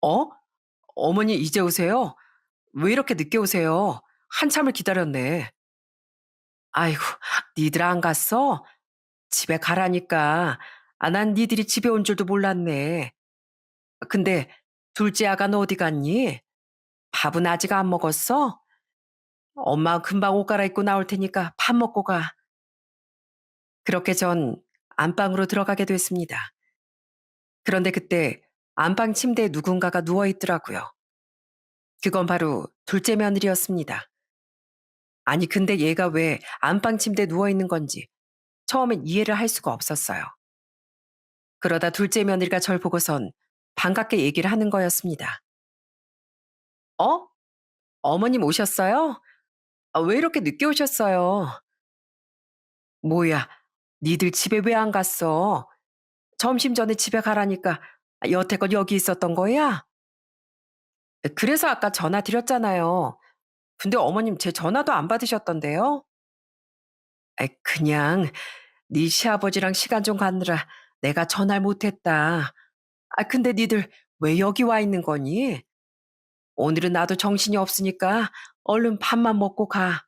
어? 어머니 이제 오세요? 왜 이렇게 늦게 오세요? 한참을 기다렸네. 아이고, 니들 안 갔어? 집에 가라니까. 아, 난 니들이 집에 온 줄도 몰랐네. 근데 둘째 아가 너 어디 갔니? 밥은 아직 안 먹었어? 엄마 금방 옷 갈아입고 나올 테니까 밥 먹고 가. 그렇게 전 안방으로 들어가게 됐습니다. 그런데 그때 안방 침대에 누군가가 누워 있더라고요. 그건 바로 둘째 며느리였습니다. 아니, 근데 얘가 왜 안방 침대에 누워 있는 건지 처음엔 이해를 할 수가 없었어요. 그러다 둘째 며느리가 절 보고선 반갑게 얘기를 하는 거였습니다. 어? 어머님 오셨어요? 아, 왜 이렇게 늦게 오셨어요? 뭐야, 니들 집에 왜 안 갔어? 점심 전에 집에 가라니까 여태껏 여기 있었던 거야? 그래서 아까 전화 드렸잖아요. 근데 어머님 제 전화도 안 받으셨던데요? 그냥 네 시아버지랑 시간 좀 갖느라 내가 전화를 못했다. 아, 근데 니들 왜 여기 와 있는 거니? 오늘은 나도 정신이 없으니까 얼른 밥만 먹고 가.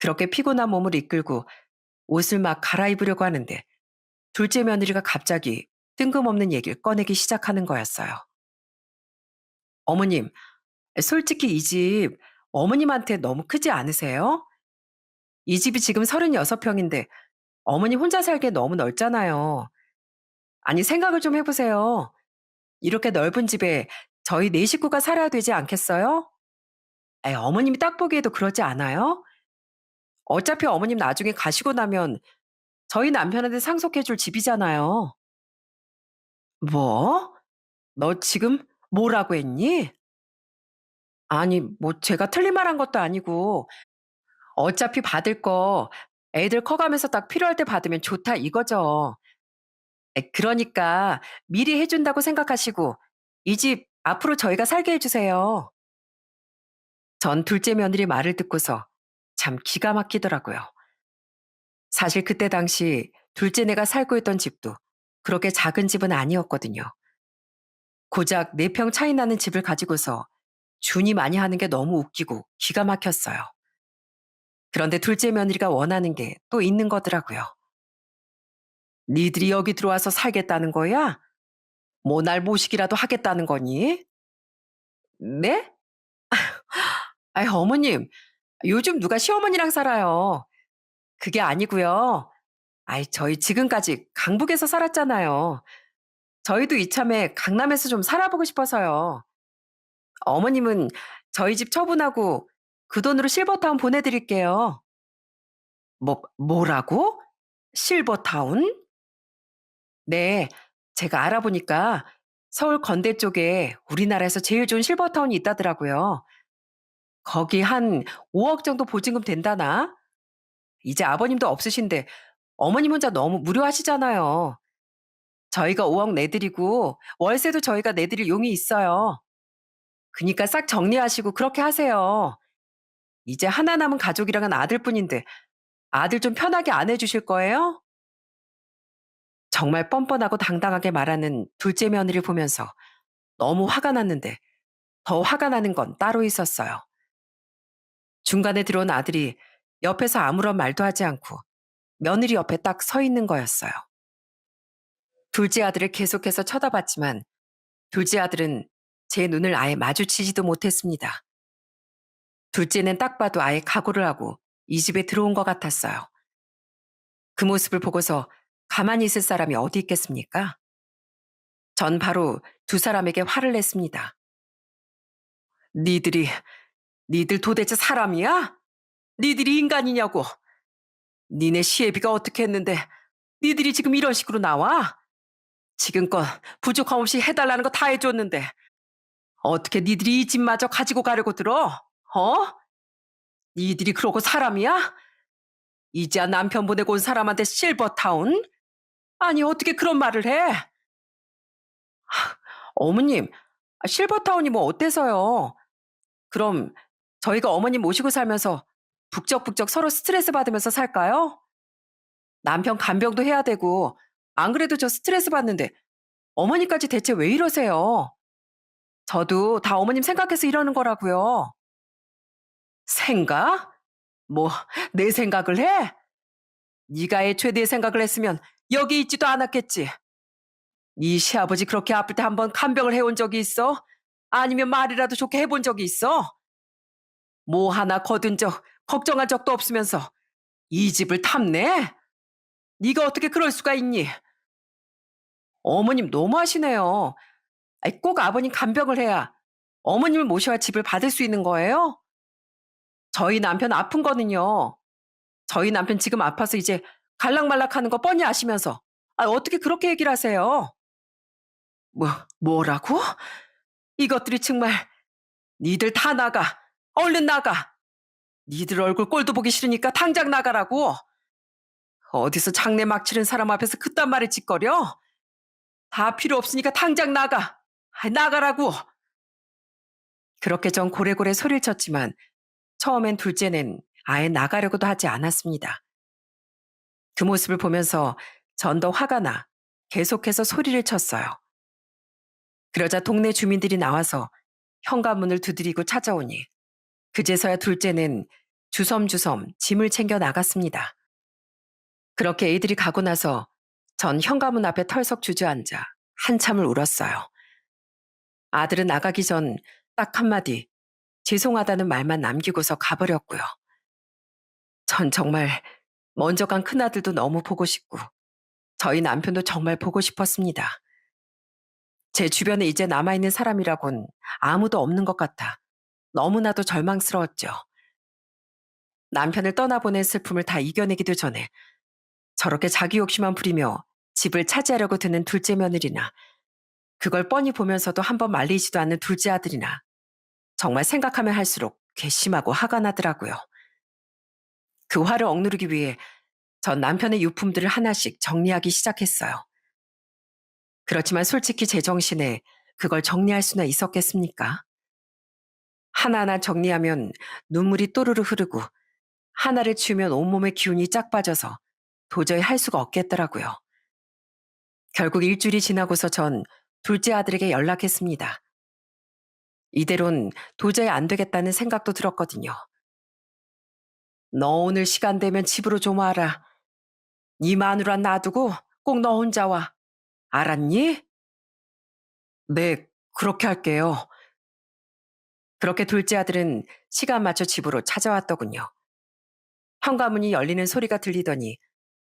그렇게 피곤한 몸을 이끌고 옷을 막 갈아입으려고 하는데 둘째 며느리가 갑자기 뜬금없는 얘기를 꺼내기 시작하는 거였어요. 어머님, 솔직히 이 집 어머님한테 너무 크지 않으세요? 이 집이 지금 36평인데 어머니 혼자 살기에 너무 넓잖아요. 아니, 생각을 좀 해보세요. 이렇게 넓은 집에 저희 네 식구가 살아야 되지 않겠어요? 어머님이 딱 보기에도 그러지 않아요? 어차피 어머님 나중에 가시고 나면 저희 남편한테 상속해줄 집이잖아요. 뭐? 너 지금 뭐라고 했니? 아니, 뭐 제가 틀린 말 한 것도 아니고 어차피 받을 거 애들 커가면서 딱 필요할 때 받으면 좋다 이거죠. 그러니까 미리 해준다고 생각하시고 이 집 앞으로 저희가 살게 해주세요. 전 둘째 며느리 말을 듣고서 참 기가 막히더라고요. 사실 그때 당시 둘째네가 살고 있던 집도 그렇게 작은 집은 아니었거든요. 고작 4평 차이 나는 집을 가지고서 준이 많이 하는 게 너무 웃기고 기가 막혔어요. 그런데 둘째 며느리가 원하는 게 또 있는 거더라고요. 니들이 여기 들어와서 살겠다는 거야? 뭐 날 모시기라도 하겠다는 거니? 네? 아이, 어머님, 요즘 누가 시어머니랑 살아요. 그게 아니고요. 아이, 저희 지금까지 강북에서 살았잖아요. 저희도 이참에 강남에서 좀 살아보고 싶어서요. 어머님은 저희 집 처분하고 그 돈으로 실버타운 보내드릴게요. 뭐라고? 실버타운? 네, 제가 알아보니까 서울 건대 쪽에 우리나라에서 제일 좋은 실버타운이 있다더라고요. 거기 한 5억 정도 보증금 된다나? 이제 아버님도 없으신데 어머님 혼자 너무 무료하시잖아요. 저희가 5억 내드리고 월세도 저희가 내드릴 용이 있어요. 그니까 싹 정리하시고 그렇게 하세요. 이제 하나 남은 가족이랑은 아들뿐인데 아들 좀 편하게 안 해주실 거예요? 정말 뻔뻔하고 당당하게 말하는 둘째 며느리를 보면서 너무 화가 났는데 더 화가 나는 건 따로 있었어요. 중간에 들어온 아들이 옆에서 아무런 말도 하지 않고 며느리 옆에 딱 서 있는 거였어요. 둘째 아들을 계속해서 쳐다봤지만 둘째 아들은 제 눈을 아예 마주치지도 못했습니다. 둘째는 딱 봐도 아예 각오를 하고 이 집에 들어온 것 같았어요. 그 모습을 보고서 가만히 있을 사람이 어디 있겠습니까? 전 바로 두 사람에게 화를 냈습니다. 니들이, 니들 도대체 사람이야? 니들이 인간이냐고. 니네 시애비가 어떻게 했는데 니들이 지금 이런 식으로 나와? 지금껏 부족함 없이 해달라는 거 다 해줬는데 어떻게 니들이 이 집마저 가지고 가려고 들어? 어? 니들이 그러고 사람이야? 이제야 남편 보내고 온 사람한테 실버타운? 아니 어떻게 그런 말을 해? 어머님, 실버타운이 뭐 어때서요? 그럼 저희가 어머님 모시고 살면서 북적북적 서로 스트레스 받으면서 살까요? 남편 간병도 해야 되고 안 그래도 저 스트레스 받는데 어머니까지 대체 왜 이러세요? 저도 다 어머님 생각해서 이러는 거라고요. 생각? 뭐 내 생각을 해? 네가 애초에 내 생각을 했으면 여기 있지도 않았겠지. 네 시아버지 그렇게 아플 때 한번 간병을 해온 적이 있어? 아니면 말이라도 좋게 해본 적이 있어? 뭐 하나 거둔 적, 걱정한 적도 없으면서 이 집을 탐내? 네가 어떻게 그럴 수가 있니? 어머님 너무하시네요. 아이, 꼭 아버님 간병을 해야 어머님을 모셔야 집을 받을 수 있는 거예요? 저희 남편 아픈 거는요. 저희 남편 지금 아파서 이제 갈락말락하는 거 뻔히 아시면서 어떻게 그렇게 얘기를 하세요? 뭐 뭐라고? 이것들이 정말 니들 다 나가. 얼른 나가. 니들 얼굴 꼴도 보기 싫으니까 당장 나가라고. 어디서 장래 막 치른 사람 앞에서 그딴 말을 짓거려? 다 필요 없으니까 당장 나가. 나가라고. 그렇게 전 고래고래 소리를 쳤지만 처음엔 둘째는 아예 나가려고도 하지 않았습니다. 그 모습을 보면서 전 더 화가 나 계속해서 소리를 쳤어요. 그러자 동네 주민들이 나와서 현관문을 두드리고 찾아오니 그제서야 둘째는 주섬주섬 짐을 챙겨 나갔습니다. 그렇게 애들이 가고 나서 전 현관문 앞에 털썩 주저앉아 한참을 울었어요. 아들은 나가기 전 딱 한마디 죄송하다는 말만 남기고서 가버렸고요. 전 정말 먼저 간 큰아들도 너무 보고 싶고 저희 남편도 정말 보고 싶었습니다. 제 주변에 이제 남아있는 사람이라곤 아무도 없는 것 같아 너무나도 절망스러웠죠. 남편을 떠나보낸 슬픔을 다 이겨내기도 전에 저렇게 자기 욕심만 부리며 집을 차지하려고 드는 둘째 며느리나 그걸 뻔히 보면서도 한번 말리지도 않는 둘째 아들이나 정말 생각하면 할수록 괘씸하고 화가 나더라고요. 그 화를 억누르기 위해 전 남편의 유품들을 하나씩 정리하기 시작했어요. 그렇지만 솔직히 제 정신에 그걸 정리할 수나 있었겠습니까? 하나하나 정리하면 눈물이 또르르 흐르고 하나를 치우면 온몸의 기운이 쫙 빠져서 도저히 할 수가 없겠더라고요. 결국 일주일이 지나고서 전 둘째 아들에게 연락했습니다. 이대론 도저히 안 되겠다는 생각도 들었거든요. 너 오늘 시간 되면 집으로 좀 와라. 네 마누라 놔두고 꼭 너 혼자 와. 알았니? 네, 그렇게 할게요. 그렇게 둘째 아들은 시간 맞춰 집으로 찾아왔더군요. 현관문이 열리는 소리가 들리더니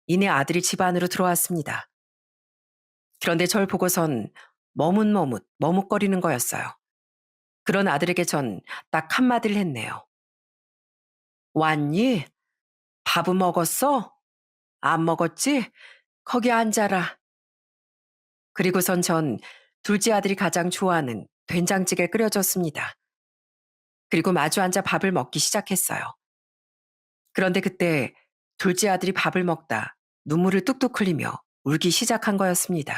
이내 아들이 집 안으로 들어왔습니다. 그런데 절 보고선 머뭇거리는 거였어요. 그런 아들에게 전 딱 한마디를 했네요. 왔니? 밥은 먹었어? 안 먹었지? 거기 앉아라. 그리고선 전 둘째 아들이 가장 좋아하는 된장찌개 끓여줬습니다. 그리고 마주 앉아 밥을 먹기 시작했어요. 그런데 그때 둘째 아들이 밥을 먹다 눈물을 뚝뚝 흘리며 울기 시작한 거였습니다.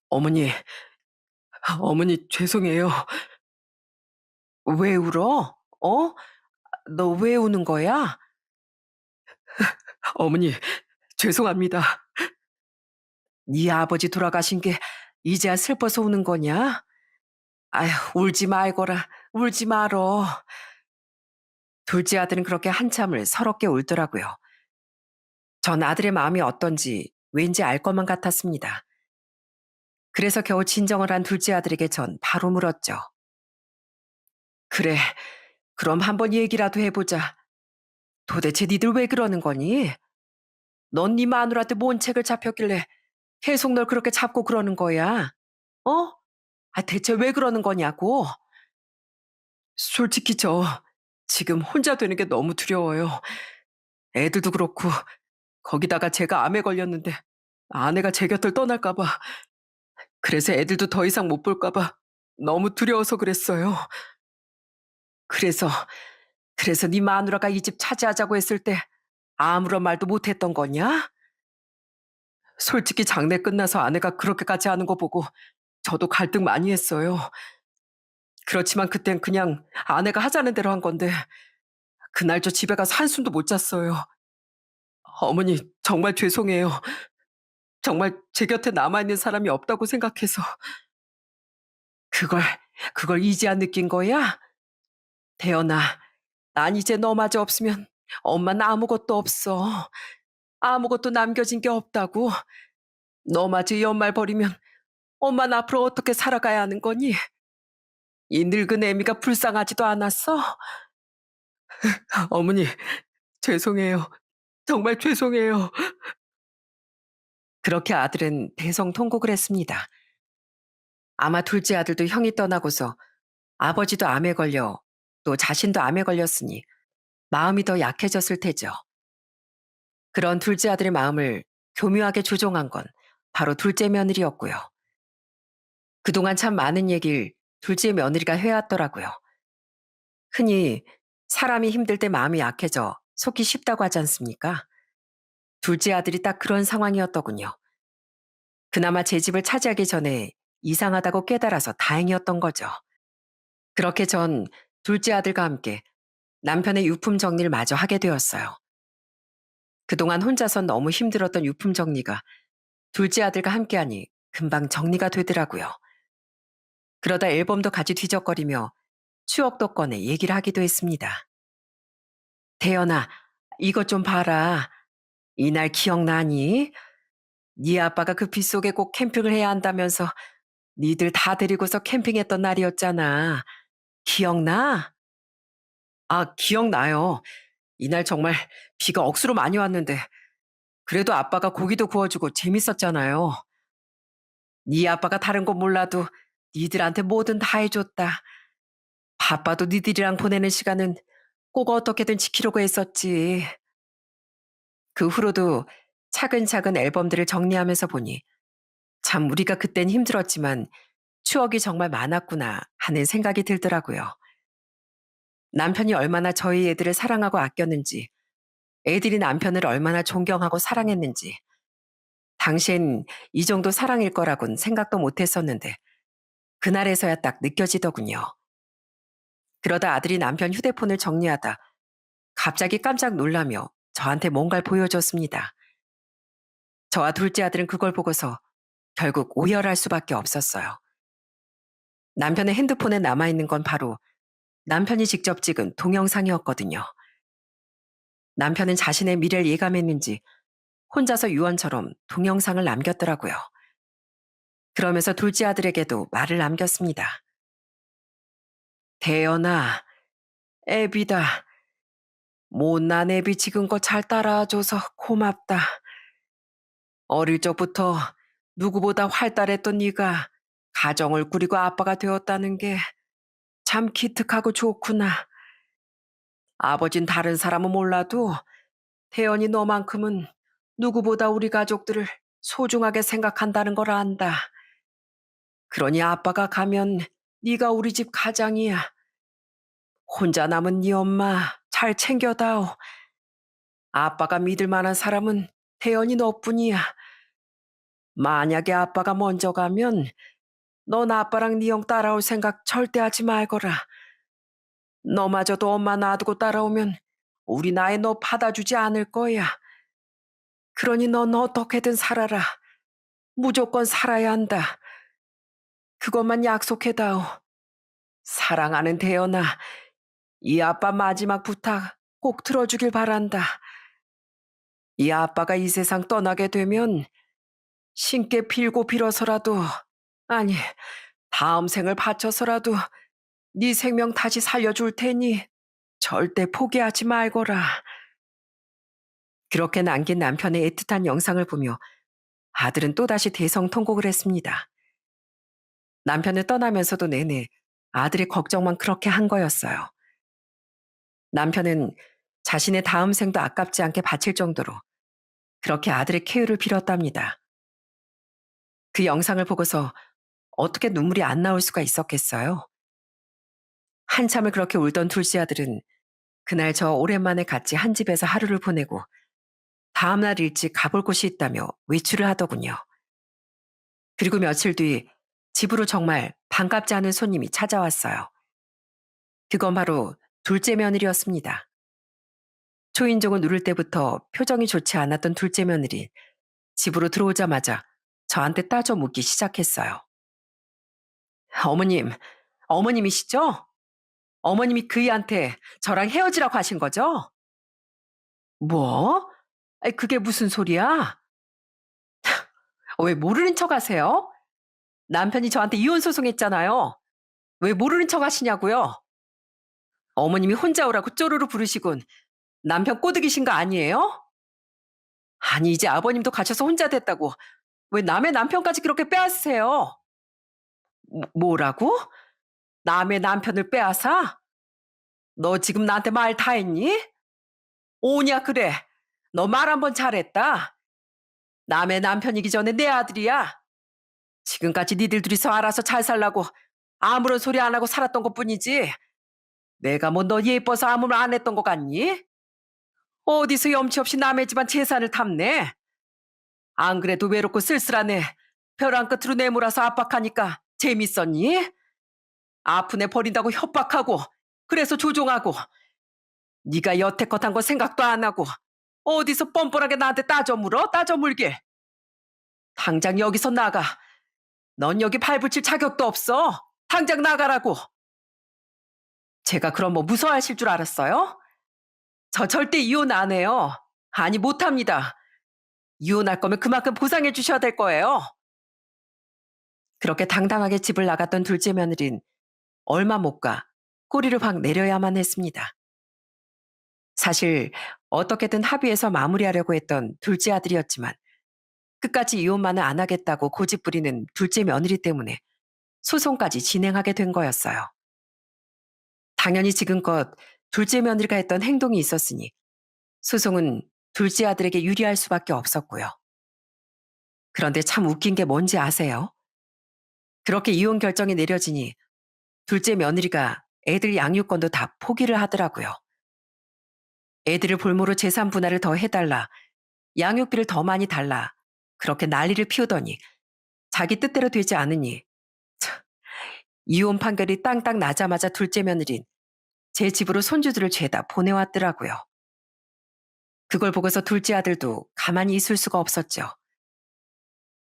어머니, 어머니 죄송해요. 왜 울어? 어? 너 왜 우는 거야? 어머니, 죄송합니다. 네 아버지 돌아가신 게 이제야 슬퍼서 우는 거냐? 아휴, 울지 말거라. 울지 말어. 둘째 아들은 그렇게 한참을 서럽게 울더라고요. 전 아들의 마음이 어떤지 왠지 알 것만 같았습니다. 그래서 겨우 진정을 한 둘째 아들에게 전 바로 물었죠. 그래, 그럼 한번 얘기라도 해보자. 도대체 니들 왜 그러는 거니? 넌 네 마누라한테 뭔 책을 잡혔길래 계속 널 그렇게 잡고 그러는 거야? 어? 아, 대체 왜 그러는 거냐고? 솔직히 저 지금 혼자 되는 게 너무 두려워요. 애들도 그렇고 거기다가 제가 암에 걸렸는데 아내가 제 곁을 떠날까 봐. 그래서 애들도 더 이상 못 볼까 봐 너무 두려워서 그랬어요. 그래서 네 마누라가 이 집 차지하자고 했을 때 아무런 말도 못 했던 거냐? 솔직히 장례 끝나서 아내가 그렇게까지 하는 거 보고 저도 갈등 많이 했어요. 그렇지만 그땐 그냥 아내가 하자는 대로 한 건데 그날 저 집에 가서 한숨도 못 잤어요. 어머니 정말 죄송해요. 정말 제 곁에 남아있는 사람이 없다고 생각해서. 그걸 이제야 느낀 거야? 태연아, 난 이제 너마저 없으면 엄마는 아무것도 없어. 아무것도 남겨진 게 없다고. 너마저 연말 버리면 엄마는 앞으로 어떻게 살아가야 하는 거니? 이 늙은 애미가 불쌍하지도 않았어? 어머니, 죄송해요. 정말 죄송해요. 그렇게 아들은 대성통곡을 했습니다. 아마 둘째 아들도 형이 떠나고서 아버지도 암에 걸려 또 자신도 암에 걸렸으니 마음이 더 약해졌을 테죠. 그런 둘째 아들의 마음을 교묘하게 조종한 건 바로 둘째 며느리였고요. 그동안 참 많은 얘기를 둘째 며느리가 해왔더라고요. 흔히 사람이 힘들 때 마음이 약해져 속기 쉽다고 하지 않습니까? 둘째 아들이 딱 그런 상황이었더군요. 그나마 제 집을 차지하기 전에 이상하다고 깨달아서 다행이었던 거죠. 그렇게 전 둘째 아들과 함께 남편의 유품 정리를 마저 하게 되었어요. 그동안 혼자선 너무 힘들었던 유품 정리가 둘째 아들과 함께하니 금방 정리가 되더라고요. 그러다 앨범도 같이 뒤적거리며 추억도 꺼내 얘기를 하기도 했습니다. 태연아, 이것 좀 봐라. 이날 기억나니? 네 아빠가 그 빗속에 꼭 캠핑을 해야 한다면서 니들 다 데리고서 캠핑했던 날이었잖아. 기억나? 아, 기억나요. 이날 정말 비가 억수로 많이 왔는데 그래도 아빠가 고기도 구워주고 재밌었잖아요. 네 아빠가 다른 건 몰라도 니들한테 뭐든 다 해줬다. 바빠도 니들이랑 보내는 시간은 꼭 어떻게든 지키려고 했었지. 그 후로도 차근차근 앨범들을 정리하면서 보니 참 우리가 그땐 힘들었지만 추억이 정말 많았구나 하는 생각이 들더라고요. 남편이 얼마나 저희 애들을 사랑하고 아꼈는지, 애들이 남편을 얼마나 존경하고 사랑했는지, 당시엔 이 정도 사랑일 거라곤 생각도 못 했었는데, 그날에서야 딱 느껴지더군요. 그러다 아들이 남편 휴대폰을 정리하다 갑자기 깜짝 놀라며 저한테 뭔가를 보여줬습니다. 저와 둘째 아들은 그걸 보고서 결국 오열할 수밖에 없었어요. 남편의 핸드폰에 남아있는 건 바로 남편이 직접 찍은 동영상이었거든요. 남편은 자신의 미래를 예감했는지 혼자서 유언처럼 동영상을 남겼더라고요. 그러면서 둘째 아들에게도 말을 남겼습니다. 대연아, 애비다. 못난 애비 지금껏 잘 따라와줘서 고맙다. 어릴 적부터 누구보다 활달했던 네가 가정을 꾸리고 아빠가 되었다는 게 참 기특하고 좋구나. 아버진 다른 사람은 몰라도 태연이 너만큼은 누구보다 우리 가족들을 소중하게 생각한다는 걸 안다. 그러니 아빠가 가면 네가 우리 집 가장이야. 혼자 남은 네 엄마 잘 챙겨다오. 아빠가 믿을 만한 사람은 태연이 너뿐이야. 만약에 아빠가 먼저 가면 넌 아빠랑 네 형 따라올 생각 절대 하지 말거라. 너마저도 엄마 놔두고 따라오면 우리 나이 너 받아주지 않을 거야. 그러니 넌 어떻게든 살아라. 무조건 살아야 한다. 그것만 약속해다오. 사랑하는 태연아, 이 아빠 마지막 부탁 꼭 들어주길 바란다. 이 아빠가 이 세상 떠나게 되면 신께 빌고 빌어서라도 아니, 다음 생을 바쳐서라도 네 생명 다시 살려줄 테니 절대 포기하지 말거라. 그렇게 남긴 남편의 애틋한 영상을 보며 아들은 또다시 대성통곡을 했습니다. 남편을 떠나면서도 내내 아들의 걱정만 그렇게 한 거였어요. 남편은 자신의 다음 생도 아깝지 않게 바칠 정도로 그렇게 아들의 쾌유를 빌었답니다. 그 영상을 보고서 어떻게 눈물이 안 나올 수가 있었겠어요? 한참을 그렇게 울던 둘째 아들은 그날 저 오랜만에 같이 한 집에서 하루를 보내고 다음날 일찍 가볼 곳이 있다며 외출을 하더군요. 그리고 며칠 뒤 집으로 정말 반갑지 않은 손님이 찾아왔어요. 그건 바로 둘째 며느리였습니다. 초인종을 누를 때부터 표정이 좋지 않았던 둘째 며느리 집으로 들어오자마자 저한테 따져 묻기 시작했어요. 어머님, 어머님이시죠? 어머님이 그이한테 저랑 헤어지라고 하신 거죠? 뭐? 아이, 그게 무슨 소리야? 왜 모르는 척 하세요? 남편이 저한테 이혼 소송했잖아요. 왜 모르는 척 하시냐고요? 어머님이 혼자 오라고 쪼르르 부르시곤 남편 꼬드기신 거 아니에요? 아니, 이제 아버님도 가셔서 혼자 됐다고 왜 남의 남편까지 그렇게 빼앗으세요? 뭐라고? 남의 남편을 빼앗아? 너 지금 나한테 말 다 했니? 오냐 그래. 너 말 한번 잘했다. 남의 남편이기 전에 내 아들이야. 지금까지 니들 둘이서 알아서 잘 살라고 아무런 소리 안 하고 살았던 것뿐이지. 내가 뭐 너 예뻐서 아무 말 안 했던 것 같니? 어디서 염치 없이 남의 집안 재산을 탐내? 안 그래도 외롭고 쓸쓸하네. 벼랑 끝으로 내몰아서 압박하니까 재밌었니? 아픈 애 버린다고 협박하고 그래서 조종하고 네가 여태껏 한 거 생각도 안 하고 어디서 뻔뻔하게 나한테 따져 물어? 따져 물게. 당장 여기서 나가. 넌 여기 발붙일 자격도 없어. 당장 나가라고. 제가 그럼 뭐 무서워하실 줄 알았어요? 저 절대 이혼 안 해요. 아니, 못합니다. 이혼할 거면 그만큼 보상해 주셔야 될 거예요. 그렇게 당당하게 집을 나갔던 둘째 며느린 얼마 못 가 꼬리를 확 내려야만 했습니다. 사실 어떻게든 합의해서 마무리하려고 했던 둘째 아들이었지만 끝까지 이혼만은 안 하겠다고 고집부리는 둘째 며느리 때문에 소송까지 진행하게 된 거였어요. 당연히 지금껏 둘째 며느리가 했던 행동이 있었으니 소송은 둘째 아들에게 유리할 수밖에 없었고요. 그런데 참 웃긴 게 뭔지 아세요? 그렇게 이혼 결정이 내려지니 둘째 며느리가 애들 양육권도 다 포기를 하더라고요. 애들을 볼모로 재산 분할을 더 해달라, 양육비를 더 많이 달라, 그렇게 난리를 피우더니 자기 뜻대로 되지 않으니 참, 이혼 판결이 땅땅 나자마자 둘째 며느린 제 집으로 손주들을 죄다 보내왔더라고요. 그걸 보고서 둘째 아들도 가만히 있을 수가 없었죠.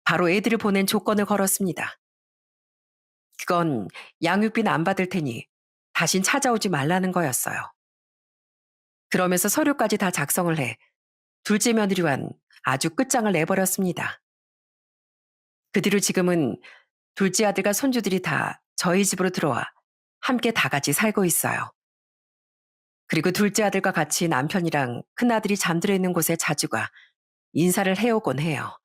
바로 애들을 보낸 조건을 걸었습니다. 그건 양육비는 안 받을 테니 다신 찾아오지 말라는 거였어요. 그러면서 서류까지 다 작성을 해 둘째 며느리와는 아주 끝장을 내버렸습니다. 그 뒤로 지금은 둘째 아들과 손주들이 다 저희 집으로 들어와 함께 다 같이 살고 있어요. 그리고 둘째 아들과 같이 남편이랑 큰아들이 잠들어 있는 곳에 자주 가 인사를 해오곤 해요.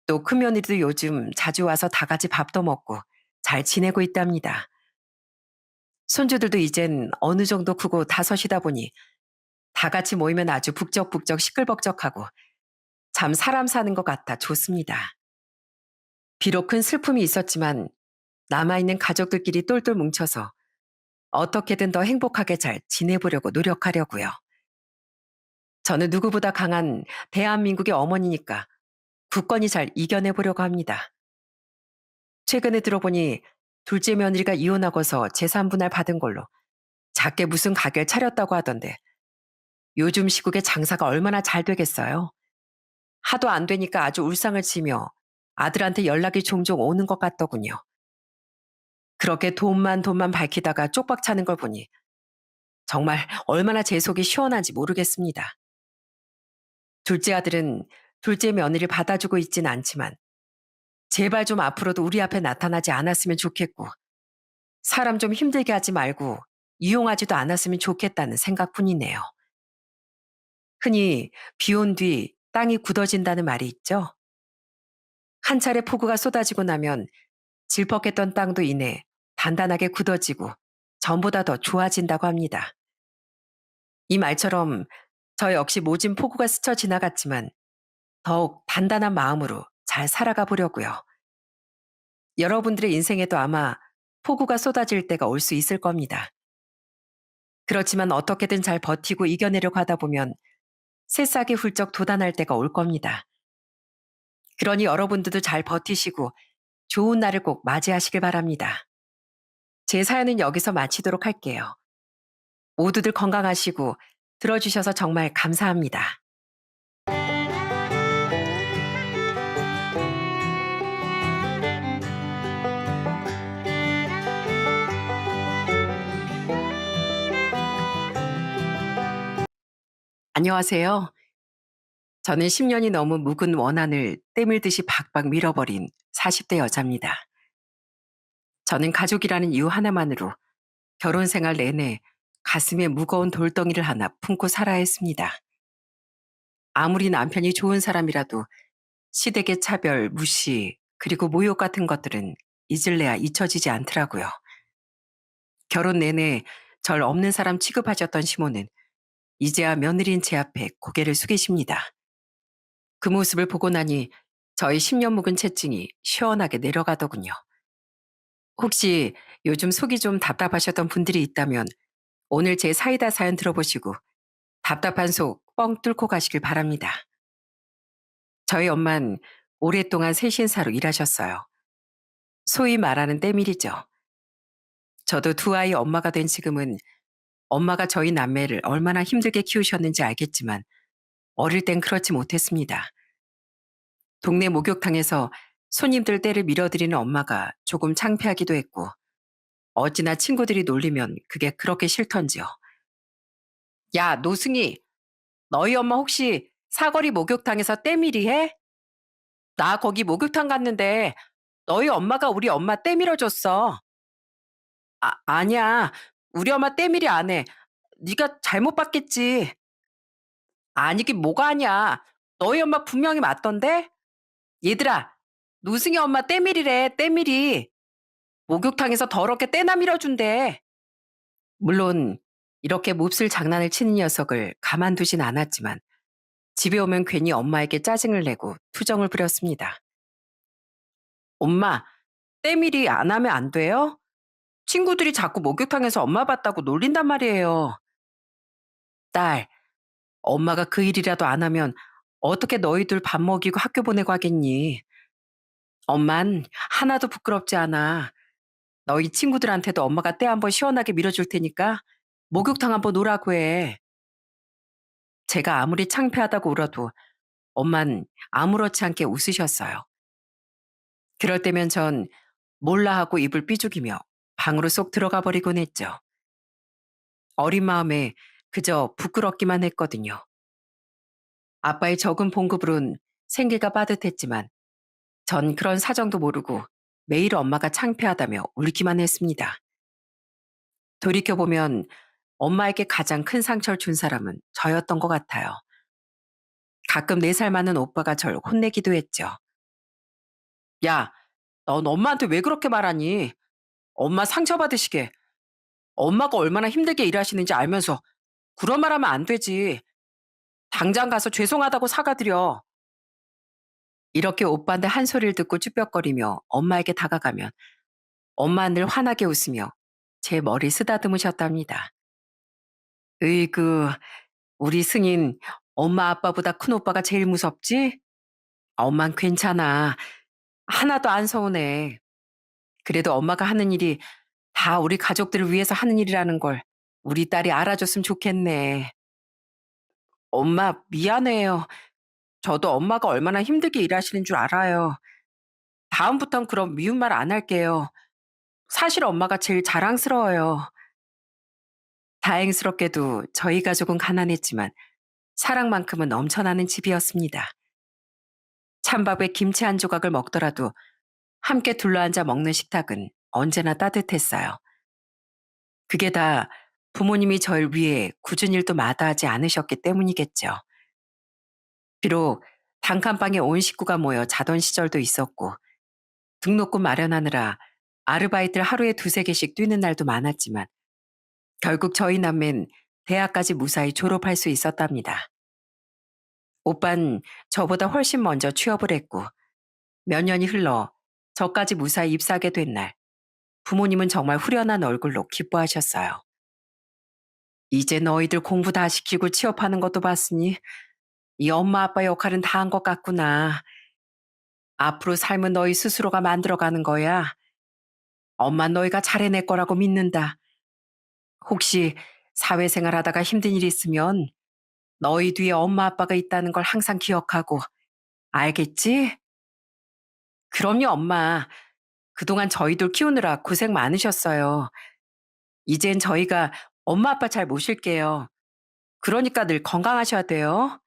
또 큰며느리도 요즘 자주 와서 다 같이 밥도 먹고 잘 지내고 있답니다. 손주들도 이젠 어느 정도 크고 다섯이다 보니 다 같이 모이면 아주 북적북적 시끌벅적하고 참 사람 사는 것 같아 좋습니다. 비록 큰 슬픔이 있었지만 남아있는 가족들끼리 똘똘 뭉쳐서 어떻게든 더 행복하게 잘 지내보려고 노력하려고요. 저는 누구보다 강한 대한민국의 어머니니까 굳건히 잘 이겨내보려고 합니다. 최근에 들어보니 둘째 며느리가 이혼하고서 재산 분할 받은 걸로 작게 무슨 가게를 차렸다고 하던데 요즘 시국에 장사가 얼마나 잘 되겠어요. 하도 안 되니까 아주 울상을 치며 아들한테 연락이 종종 오는 것 같더군요. 그렇게 돈만 밝히다가 쪽박 차는 걸 보니 정말 얼마나 제 속이 시원한지 모르겠습니다. 둘째 아들은 둘째 며느리를 받아주고 있진 않지만 제발 좀 앞으로도 우리 앞에 나타나지 않았으면 좋겠고, 사람 좀 힘들게 하지 말고 이용하지도 않았으면 좋겠다는 생각뿐이네요. 흔히 비 온 뒤 땅이 굳어진다는 말이 있죠. 한 차례 폭우가 쏟아지고 나면 질퍽했던 땅도 이내 단단하게 굳어지고 전보다 더 좋아진다고 합니다. 이 말처럼 저 역시 모진 폭우가 스쳐 지나갔지만 더욱 단단한 마음으로 잘 살아가 보려고요. 여러분들의 인생에도 아마 폭우가 쏟아질 때가 올 수 있을 겁니다. 그렇지만 어떻게든 잘 버티고 이겨내려고 하다 보면 새싹이 훌쩍 돋아날 때가 올 겁니다. 그러니 여러분들도 잘 버티시고 좋은 날을 꼭 맞이하시길 바랍니다. 제 사연은 여기서 마치도록 할게요. 모두들 건강하시고 들어주셔서 정말 감사합니다. 안녕하세요. 저는 10년이 넘은 묵은 원한을 때밀듯이 박박 밀어버린 40대 여자입니다. 저는 가족이라는 이유 하나만으로 결혼 생활 내내 가슴에 무거운 돌덩이를 하나 품고 살아야 했습니다. 아무리 남편이 좋은 사람이라도 시댁의 차별, 무시, 그리고 모욕 같은 것들은 잊을래야 잊혀지지 않더라고요. 결혼 내내 절 없는 사람 취급하셨던 시모는 이제야 며느리인 제 앞에 고개를 숙이십니다. 그 모습을 보고 나니 저의 10년 묵은 채증이 시원하게 내려가더군요. 혹시 요즘 속이 좀 답답하셨던 분들이 있다면 오늘 제 사이다 사연 들어보시고 답답한 속 뻥 뚫고 가시길 바랍니다. 저희 엄만 오랫동안 세신사로 일하셨어요. 소위 말하는 때밀이죠. 저도 두 아이 엄마가 된 지금은 엄마가 저희 남매를 얼마나 힘들게 키우셨는지 알겠지만 어릴 땐 그렇지 못했습니다. 동네 목욕탕에서 손님들 떼를 밀어드리는 엄마가 조금 창피하기도 했고 어찌나 친구들이 놀리면 그게 그렇게 싫던지요. 야, 노승희, 너희 엄마 혹시 사거리 목욕탕에서 때밀이 해? 나 거기 목욕탕 갔는데 너희 엄마가 우리 엄마 때밀어줬어. 아니야. 우리 엄마 때밀이 안 해. 네가 잘못 봤겠지. 아니긴 뭐가 아니야. 너희 엄마 분명히 맞던데? 얘들아, 노승희 엄마 때밀이래, 때밀이. 목욕탕에서 더럽게 때나 밀어준대. 물론 이렇게 몹쓸 장난을 치는 녀석을 가만두진 않았지만 집에 오면 괜히 엄마에게 짜증을 내고 투정을 부렸습니다. 엄마, 때밀이 안 하면 안 돼요? 친구들이 자꾸 목욕탕에서 엄마 봤다고 놀린단 말이에요. 딸, 엄마가 그 일이라도 안 하면 어떻게 너희들 밥 먹이고 학교 보내고 하겠니? 엄만 하나도 부끄럽지 않아. 너희 친구들한테도 엄마가 때 한번 시원하게 밀어줄 테니까 목욕탕 한번 오라고 해. 제가 아무리 창피하다고 울어도 엄만 아무렇지 않게 웃으셨어요. 그럴 때면 전 몰라 하고 입을 삐죽이며 방으로 쏙 들어가 버리곤 했죠. 어린 마음에 그저 부끄럽기만 했거든요. 아빠의 적은 봉급으론 생계가 빠듯했지만 전 그런 사정도 모르고 매일 엄마가 창피하다며 울기만 했습니다. 돌이켜보면 엄마에게 가장 큰 상처를 준 사람은 저였던 것 같아요. 가끔 4살 많은 오빠가 절 혼내기도 했죠. 야, 넌 엄마한테 왜 그렇게 말하니? 엄마 상처받으시게. 엄마가 얼마나 힘들게 일하시는지 알면서 그런 말 하면 안 되지. 당장 가서 죄송하다고 사과드려. 이렇게 오빠한테 한 소리를 듣고 쭈뼛거리며 엄마에게 다가가면 엄마는 늘 환하게 웃으며 제 머리 쓰다듬으셨답니다. 으이그, 우리 승인 엄마 아빠보다 큰 오빠가 제일 무섭지? 엄만 괜찮아. 하나도 안 서운해. 그래도 엄마가 하는 일이 다 우리 가족들을 위해서 하는 일이라는 걸 우리 딸이 알아줬으면 좋겠네. 엄마 미안해요. 저도 엄마가 얼마나 힘들게 일하시는 줄 알아요. 다음부턴 그런 미운 말 안 할게요. 사실 엄마가 제일 자랑스러워요. 다행스럽게도 저희 가족은 가난했지만 사랑만큼은 넘쳐나는 집이었습니다. 찬밥에 김치 한 조각을 먹더라도 함께 둘러앉아 먹는 식탁은 언제나 따뜻했어요. 그게 다 부모님이 절 위해 굳은 일도 마다하지 않으셨기 때문이겠죠. 비록 단칸방에 온 식구가 모여 자던 시절도 있었고 등록금 마련하느라 아르바이트를 하루에 두세 개씩 뛰는 날도 많았지만 결국 저희 남매는 대학까지 무사히 졸업할 수 있었답니다. 오빤 저보다 훨씬 먼저 취업을 했고 몇 년이 흘러 저까지 무사히 입사하게 된 날 부모님은 정말 후련한 얼굴로 기뻐하셨어요. 이제 너희들 공부 다 시키고 취업하는 것도 봤으니 이 엄마 아빠 역할은 다 한 것 같구나. 앞으로 삶은 너희 스스로가 만들어가는 거야. 엄마 너희가 잘해낼 거라고 믿는다. 혹시 사회생활 하다가 힘든 일 있으면 너희 뒤에 엄마 아빠가 있다는 걸 항상 기억하고 알겠지? 그럼요, 엄마. 그동안 저희들 키우느라 고생 많으셨어요. 이젠 저희가 엄마 아빠 잘 모실게요. 그러니까 늘 건강하셔야 돼요.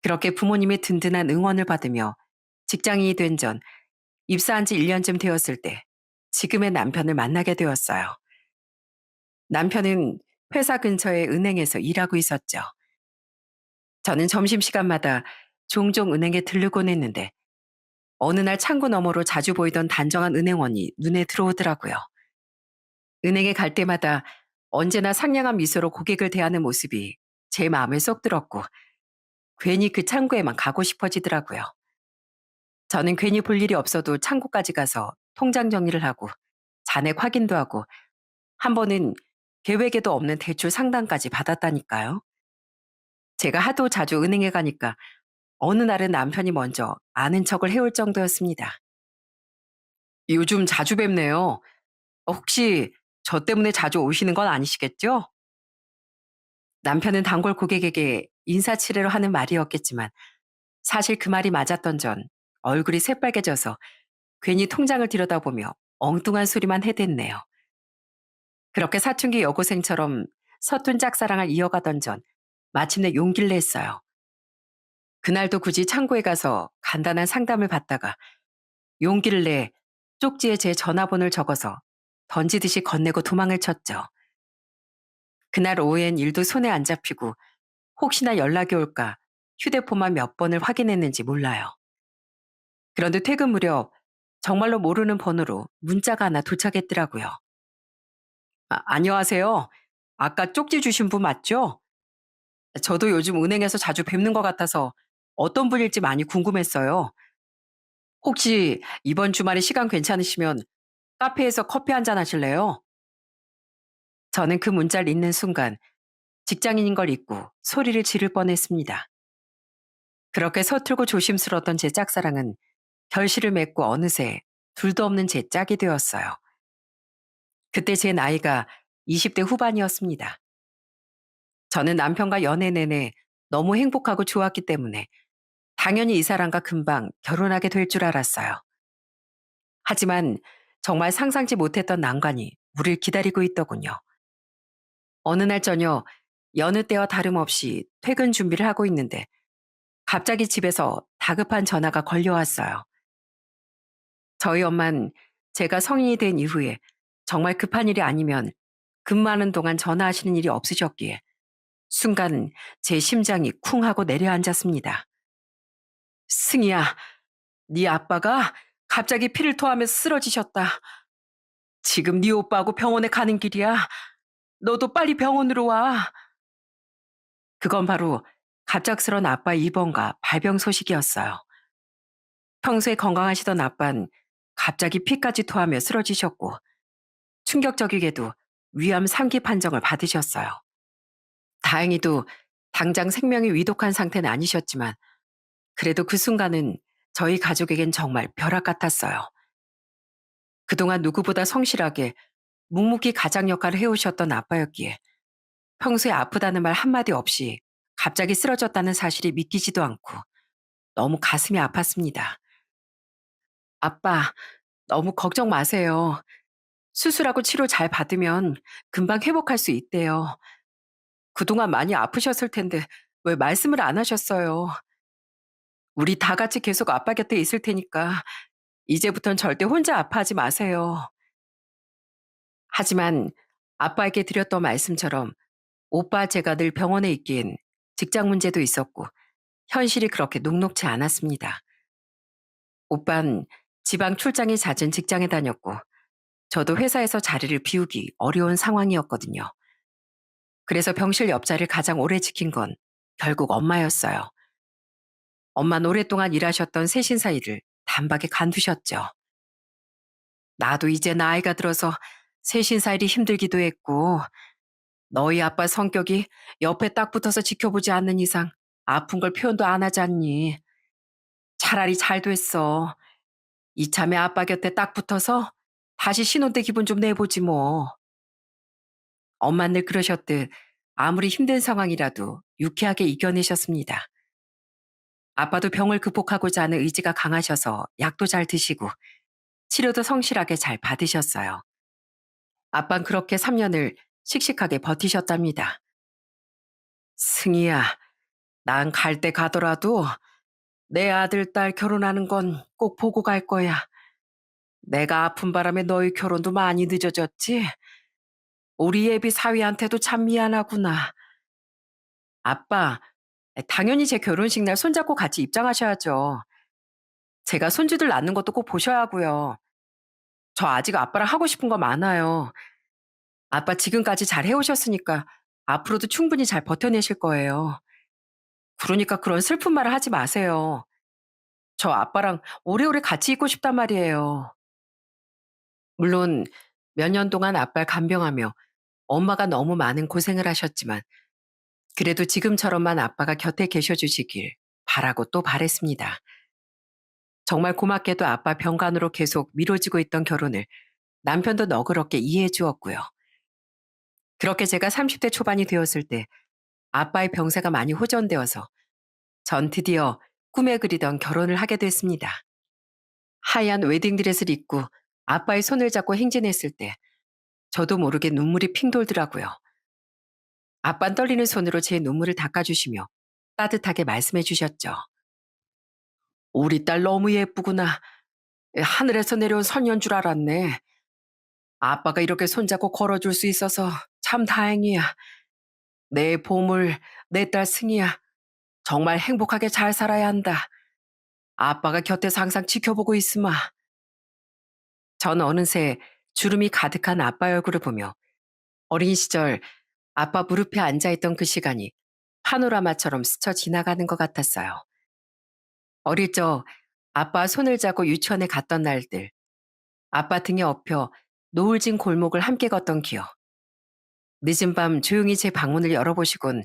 그렇게 부모님의 든든한 응원을 받으며 직장인이 된 전 입사한 지 1년쯤 되었을 때 지금의 남편을 만나게 되었어요. 남편은 회사 근처의 은행에서 일하고 있었죠. 저는 점심시간마다 종종 은행에 들르곤 했는데 어느 날 창구 너머로 자주 보이던 단정한 은행원이 눈에 들어오더라고요. 은행에 갈 때마다 언제나 상냥한 미소로 고객을 대하는 모습이 제 마음에 쏙 들었고 괜히 그 창구에만 가고 싶어지더라고요. 저는 괜히 볼 일이 없어도 창구까지 가서 통장 정리를 하고 잔액 확인도 하고 한 번은 계획에도 없는 대출 상담까지 받았다니까요. 제가 하도 자주 은행에 가니까 어느 날은 남편이 먼저 아는 척을 해올 정도였습니다. 요즘 자주 뵙네요. 혹시 저 때문에 자주 오시는 건 아니시겠죠? 남편은 단골 고객에게 인사치레로 하는 말이었겠지만 사실 그 말이 맞았던 전 얼굴이 새빨개져서 괜히 통장을 들여다보며 엉뚱한 소리만 해댔네요. 그렇게 사춘기 여고생처럼 서툰 짝사랑을 이어가던 전 마침내 용기를 냈어요. 그날도 굳이 창고에 가서 간단한 상담을 받다가 용기를 내 쪽지에 제 전화번호를 적어서 던지듯이 건네고 도망을 쳤죠. 그날 오후엔 일도 손에 안 잡히고 혹시나 연락이 올까 휴대폰만 몇 번을 확인했는지 몰라요. 그런데 퇴근 무렵 정말로 모르는 번호로 문자가 하나 도착했더라고요. 안녕하세요. 아까 쪽지 주신 분 맞죠? 저도 요즘 은행에서 자주 뵙는 것 같아서 어떤 분일지 많이 궁금했어요. 혹시 이번 주말에 시간 괜찮으시면 카페에서 커피 한잔 하실래요? 저는 그 문자를 읽는 순간 직장인인 걸 잊고 소리를 지를 뻔했습니다. 그렇게 서툴고 조심스러웠던 제 짝사랑은 결실을 맺고 어느새 둘도 없는 제 짝이 되었어요. 그때 제 나이가 20대 후반이었습니다. 저는 남편과 연애 내내 너무 행복하고 좋았기 때문에 당연히 이 사람과 금방 결혼하게 될 줄 알았어요. 하지만 정말 상상치 못했던 난관이 우리를 기다리고 있더군요. 어느 날 저녁 여느 때와 다름없이 퇴근 준비를 하고 있는데 갑자기 집에서 다급한 전화가 걸려왔어요. 저희 엄만 제가 성인이 된 이후에 정말 급한 일이 아니면 근무하는 동안 전화하시는 일이 없으셨기에 순간 제 심장이 쿵 하고 내려앉았습니다. 승희야, 네 아빠가 갑자기 피를 토하면서 쓰러지셨다. 지금 네 오빠하고 병원에 가는 길이야. 너도 빨리 병원으로 와. 그건 바로 갑작스런 아빠 입원과 발병 소식이었어요. 평소에 건강하시던 아빤 갑자기 피까지 토하며 쓰러지셨고 충격적이게도 위암 3기 판정을 받으셨어요. 다행히도 당장 생명이 위독한 상태는 아니셨지만 그래도 그 순간은 저희 가족에겐 정말 벼락 같았어요. 그동안 누구보다 성실하게 묵묵히 가장 역할을 해오셨던 아빠였기에 평소에 아프다는 말 한마디 없이 갑자기 쓰러졌다는 사실이 믿기지도 않고 너무 가슴이 아팠습니다. 아빠, 너무 걱정 마세요. 수술하고 치료 잘 받으면 금방 회복할 수 있대요. 그동안 많이 아프셨을 텐데 왜 말씀을 안 하셨어요? 우리 다 같이 계속 아빠 곁에 있을 테니까 이제부턴 절대 혼자 아파하지 마세요. 하지만 아빠에게 드렸던 말씀처럼 오빠 제가 늘 병원에 있기엔 직장 문제도 있었고 현실이 그렇게 녹록지 않았습니다. 오빤 지방 출장이 잦은 직장에 다녔고 저도 회사에서 자리를 비우기 어려운 상황이었거든요. 그래서 병실 옆자리를 가장 오래 지킨 건 결국 엄마였어요. 엄마는 오랫동안 일하셨던 세신사 일을 단박에 관두셨죠. 나도 이제 나이가 들어서 세신사 일이 힘들기도 했고 너희 아빠 성격이 옆에 딱 붙어서 지켜보지 않는 이상 아픈 걸 표현도 안 하지 않니. 차라리 잘 됐어. 이참에 아빠 곁에 딱 붙어서 다시 신혼 때 기분 좀 내보지 뭐. 엄마 늘 그러셨듯 아무리 힘든 상황이라도 유쾌하게 이겨내셨습니다. 아빠도 병을 극복하고자 하는 의지가 강하셔서 약도 잘 드시고 치료도 성실하게 잘 받으셨어요. 아빤 그렇게 3년을 씩씩하게 버티셨답니다. 승희야, 난 갈 때 가더라도 내 아들, 딸 결혼하는 건 꼭 보고 갈 거야. 내가 아픈 바람에 너희 결혼도 많이 늦어졌지? 우리 예비 사위한테도 참 미안하구나. 아빠, 당연히 제 결혼식 날 손잡고 같이 입장하셔야죠. 제가 손주들 낳는 것도 꼭 보셔야 하고요. 저 아직 아빠랑 하고 싶은 거 많아요. 아빠 지금까지 잘 해오셨으니까 앞으로도 충분히 잘 버텨내실 거예요. 그러니까 그런 슬픈 말을 하지 마세요. 저 아빠랑 오래오래 같이 있고 싶단 말이에요. 물론 몇 년 동안 아빠를 간병하며 엄마가 너무 많은 고생을 하셨지만 그래도 지금처럼만 아빠가 곁에 계셔 주시길 바라고 또 바랬습니다. 정말 고맙게도 아빠 병간호로 계속 미뤄지고 있던 결혼을 남편도 너그럽게 이해해 주었고요. 그렇게 제가 30대 초반이 되었을 때 아빠의 병세가 많이 호전되어서 전 드디어 꿈에 그리던 결혼을 하게 됐습니다. 하얀 웨딩드레스를 입고 아빠의 손을 잡고 행진했을 때 저도 모르게 눈물이 핑 돌더라고요. 아빤 떨리는 손으로 제 눈물을 닦아주시며 따뜻하게 말씀해 주셨죠. 우리 딸 너무 예쁘구나. 하늘에서 내려온 선녀인 줄 알았네. 아빠가 이렇게 손잡고 걸어줄 수 있어서 참 다행이야. 내 보물, 내 딸 승희야. 정말 행복하게 잘 살아야 한다. 아빠가 곁에서 항상 지켜보고 있으마. 전 어느새 주름이 가득한 아빠의 얼굴을 보며 어린 시절 아빠 무릎에 앉아있던 그 시간이 파노라마처럼 스쳐 지나가는 것 같았어요. 어릴 적 아빠 손을 잡고 유치원에 갔던 날들, 아빠 등에 업혀 노을진 골목을 함께 걷던 기억, 늦은 밤 조용히 제 방문을 열어보시곤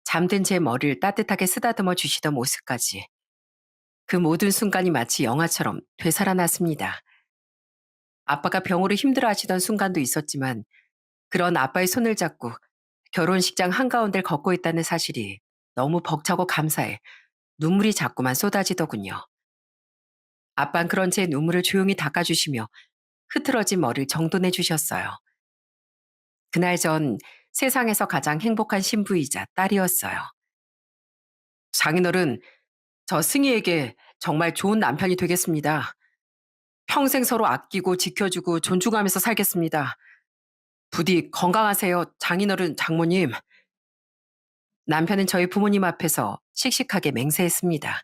잠든 제 머리를 따뜻하게 쓰다듬어 주시던 모습까지 그 모든 순간이 마치 영화처럼 되살아났습니다. 아빠가 병으로 힘들어하시던 순간도 있었지만 그런 아빠의 손을 잡고 결혼식장 한가운데를 걷고 있다는 사실이 너무 벅차고 감사해 눈물이 자꾸만 쏟아지더군요. 아빤 그런 제 눈물을 조용히 닦아주시며 흐트러진 머리를 정돈해 주셨어요. 그날 전 세상에서 가장 행복한 신부이자 딸이었어요. 장인어른, 저 승희에게 정말 좋은 남편이 되겠습니다. 평생 서로 아끼고 지켜주고 존중하면서 살겠습니다. 부디 건강하세요, 장인어른, 장모님. 남편은 저희 부모님 앞에서 씩씩하게 맹세했습니다.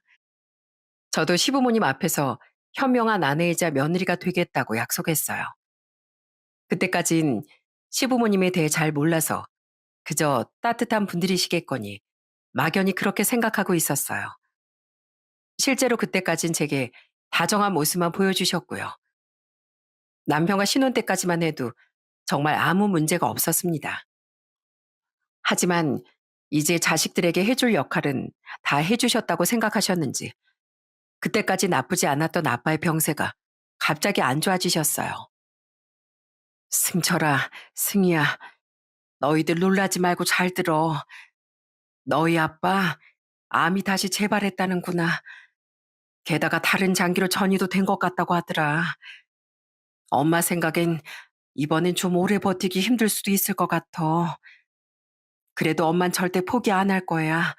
저도 시부모님 앞에서 현명한 아내이자 며느리가 되겠다고 약속했어요. 그때까진 시부모님에 대해 잘 몰라서 그저 따뜻한 분들이시겠거니 막연히 그렇게 생각하고 있었어요. 실제로 그때까진 제게 다정한 모습만 보여주셨고요. 남편과 신혼 때까지만 해도 정말 아무 문제가 없었습니다. 하지만 이제 자식들에게 해줄 역할은 다 해주셨다고 생각하셨는지 그때까지 나쁘지 않았던 아빠의 병세가 갑자기 안 좋아지셨어요. 승철아, 승희야, 너희들 놀라지 말고 잘 들어. 너희 아빠 암이 다시 재발했다는구나. 게다가 다른 장기로 전이도 된 것 같다고 하더라. 엄마 생각엔 이번엔 좀 오래 버티기 힘들 수도 있을 것 같아. 그래도 엄만 절대 포기 안 할 거야.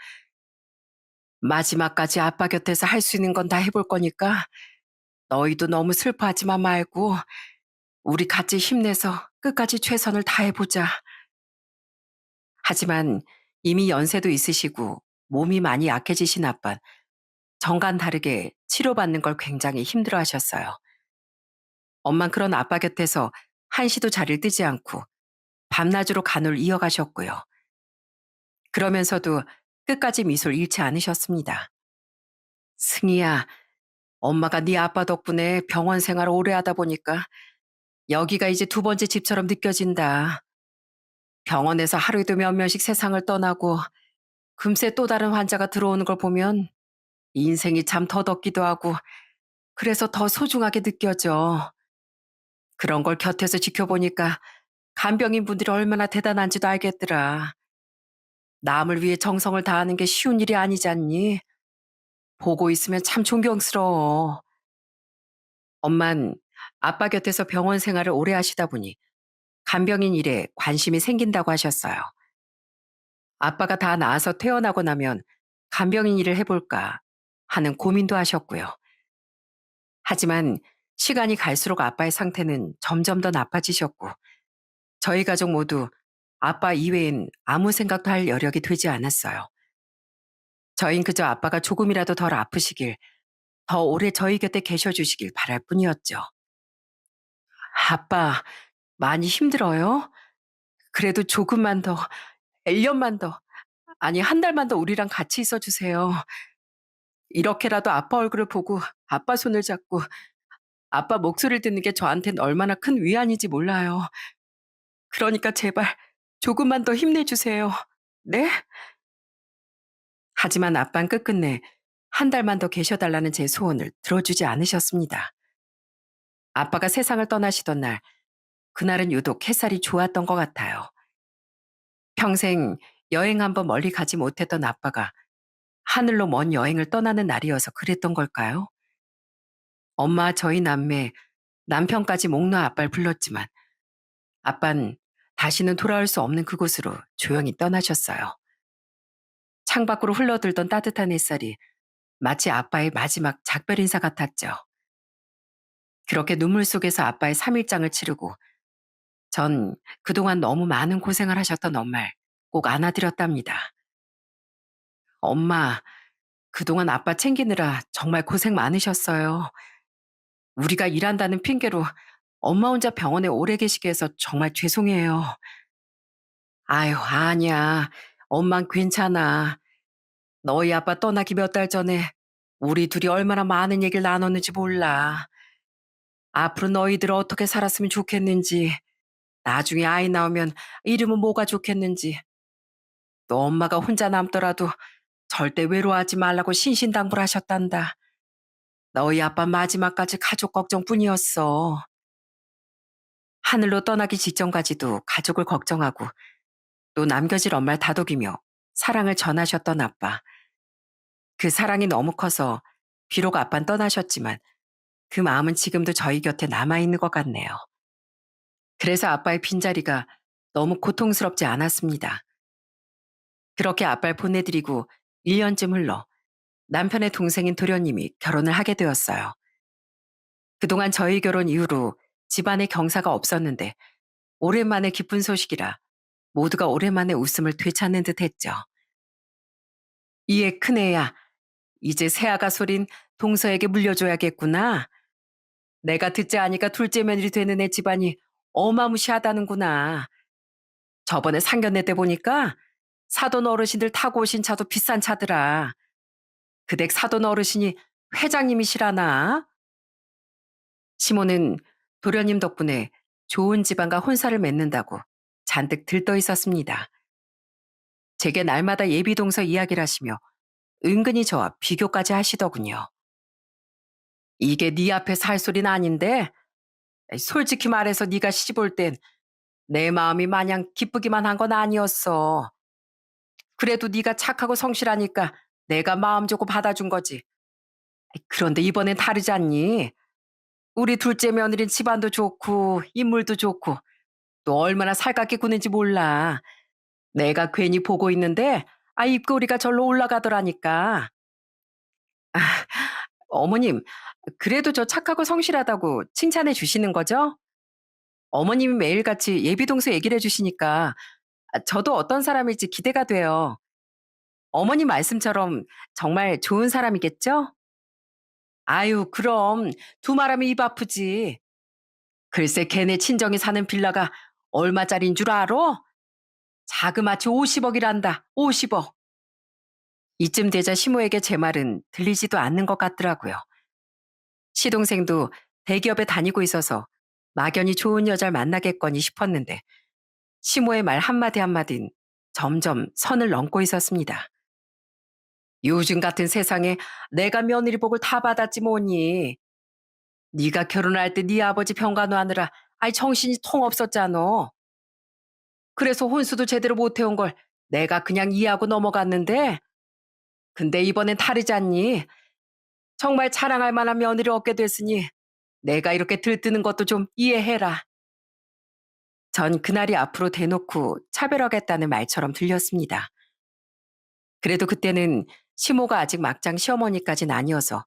마지막까지 아빠 곁에서 할 수 있는 건 다 해볼 거니까 너희도 너무 슬퍼하지만 말고 우리 같이 힘내서 끝까지 최선을 다해보자. 하지만 이미 연세도 있으시고 몸이 많이 약해지신 아빠 정간 다르게 치료받는 걸 굉장히 힘들어 하셨어요. 엄만 그런 아빠 곁에서 한시도 자리를 뜨지 않고 밤낮으로 간호를 이어가셨고요. 그러면서도 끝까지 미소를 잃지 않으셨습니다. 승희야, 엄마가 네 아빠 덕분에 병원 생활을 오래 하다 보니까 여기가 이제 두 번째 집처럼 느껴진다. 병원에서 하루에도 몇 명씩 세상을 떠나고 금세 또 다른 환자가 들어오는 걸 보면 인생이 참 더덥기도 하고 그래서 더 소중하게 느껴져. 그런 걸 곁에서 지켜보니까 간병인 분들이 얼마나 대단한지도 알겠더라. 남을 위해 정성을 다하는 게 쉬운 일이 아니잖니. 보고 있으면 참 존경스러워. 엄만 아빠 곁에서 병원 생활을 오래 하시다 보니 간병인 일에 관심이 생긴다고 하셨어요. 아빠가 다 나아서 퇴원하고 나면 간병인 일을 해볼까 하는 고민도 하셨고요. 하지만 시간이 갈수록 아빠의 상태는 점점 더 나빠지셨고 저희 가족 모두 아빠 이외엔 아무 생각도 할 여력이 되지 않았어요. 저흰 그저 아빠가 조금이라도 덜 아프시길, 더 오래 저희 곁에 계셔주시길 바랄 뿐이었죠. 아빠, 많이 힘들어요? 그래도 조금만 더, 1년만 더, 아니, 한 달만 더 우리랑 같이 있어 주세요. 이렇게라도 아빠 얼굴을 보고 아빠 손을 잡고 아빠 목소리를 듣는 게 저한텐 얼마나 큰 위안인지 몰라요. 그러니까 제발 조금만 더 힘내주세요. 네? 하지만 아빤 끝끝내 한 달만 더 계셔달라는 제 소원을 들어주지 않으셨습니다. 아빠가 세상을 떠나시던 날, 그날은 유독 햇살이 좋았던 것 같아요. 평생 여행 한번 멀리 가지 못했던 아빠가 하늘로 먼 여행을 떠나는 날이어서 그랬던 걸까요? 엄마, 저희 남매, 남편까지 목 놓아 아빠를 불렀지만 아빤 다시는 돌아올 수 없는 그곳으로 조용히 떠나셨어요. 창밖으로 흘러들던 따뜻한 햇살이 마치 아빠의 마지막 작별 인사 같았죠. 그렇게 눈물 속에서 아빠의 3일장을 치르고 전 그동안 너무 많은 고생을 하셨던 엄마를 꼭 안아드렸답니다. 엄마, 그동안 아빠 챙기느라 정말 고생 많으셨어요. 우리가 일한다는 핑계로 엄마 혼자 병원에 오래 계시게 해서 정말 죄송해요. 아유, 아니야. 엄만 괜찮아. 너희 아빠 떠나기 몇 달 전에 우리 둘이 얼마나 많은 얘기를 나눴는지 몰라. 앞으로 너희들 어떻게 살았으면 좋겠는지, 나중에 아이 나오면 이름은 뭐가 좋겠는지, 또 엄마가 혼자 남더라도 절대 외로워하지 말라고 신신당부를 하셨단다. 너희 아빠 마지막까지 가족 걱정뿐이었어. 하늘로 떠나기 직전까지도 가족을 걱정하고 또 남겨질 엄마를 다독이며 사랑을 전하셨던 아빠. 그 사랑이 너무 커서 비록 아빠는 떠나셨지만 그 마음은 지금도 저희 곁에 남아있는 것 같네요. 그래서 아빠의 빈자리가 너무 고통스럽지 않았습니다. 그렇게 아빠를 보내드리고 1년쯤 흘러 남편의 동생인 도련님이 결혼을 하게 되었어요. 그동안 저희 결혼 이후로 집안에 경사가 없었는데 오랜만에 기쁜 소식이라 모두가 오랜만에 웃음을 되찾는 듯 했죠. 이에 큰애야, 이제 새아가 소린 동서에게 물려줘야겠구나. 내가 듣지 않으니까 둘째 며느리 되는 애 집안이 어마무시하다는구나. 저번에 상견례 때 보니까 사돈 어르신들 타고 오신 차도 비싼 차더라. 그댁 사돈 어르신이 회장님이시라나? 시모는 도련님 덕분에 좋은 집안과 혼사를 맺는다고 잔뜩 들떠 있었습니다. 제게 날마다 예비동서 이야기를 하시며 은근히 저와 비교까지 하시더군요. 이게 네 앞에서 할 소리는 아닌데 솔직히 말해서 네가 시집 올 땐 내 마음이 마냥 기쁘기만 한 건 아니었어. 그래도 네가 착하고 성실하니까 내가 마음 주고 받아준 거지. 그런데 이번엔 다르지 않니? 우리 둘째 며느린 집안도 좋고 인물도 좋고 또 얼마나 살갑게 구는지 몰라. 내가 괜히 보고 있는데 입꼬리가 절로 올라가더라니까. 어머님, 그래도 저 착하고 성실하다고 칭찬해 주시는 거죠? 어머님이 매일같이 예비동서 얘기를 해 주시니까 저도 어떤 사람일지 기대가 돼요. 어머님 말씀처럼 정말 좋은 사람이겠죠? 아유, 그럼 두 말하면 입 아프지. 글쎄 걔네 친정이 사는 빌라가 얼마짜린 줄 알아? 자그마치 50억이란다. 50억. 이쯤 되자 시모에게 제 말은 들리지도 않는 것 같더라고요. 시동생도 대기업에 다니고 있어서 막연히 좋은 여자를 만나겠거니 싶었는데 시모의 말 한마디 한마디는 점점 선을 넘고 있었습니다. 요즘 같은 세상에 내가 며느리 복을 다 받았지 뭐니. 네가 결혼할 때 네 아버지 병간호하느라 아이 정신이 통 없었잖아. 그래서 혼수도 제대로 못 해온 걸 내가 그냥 이해하고 넘어갔는데 근데 이번엔 다르지 않니? 정말 자랑할 만한 며느리를 얻게 됐으니 내가 이렇게 들뜨는 것도 좀 이해해라. 전 그날이 앞으로 대놓고 차별하겠다는 말처럼 들렸습니다. 그래도 그때는 시모가 아직 막장 시어머니까진 아니어서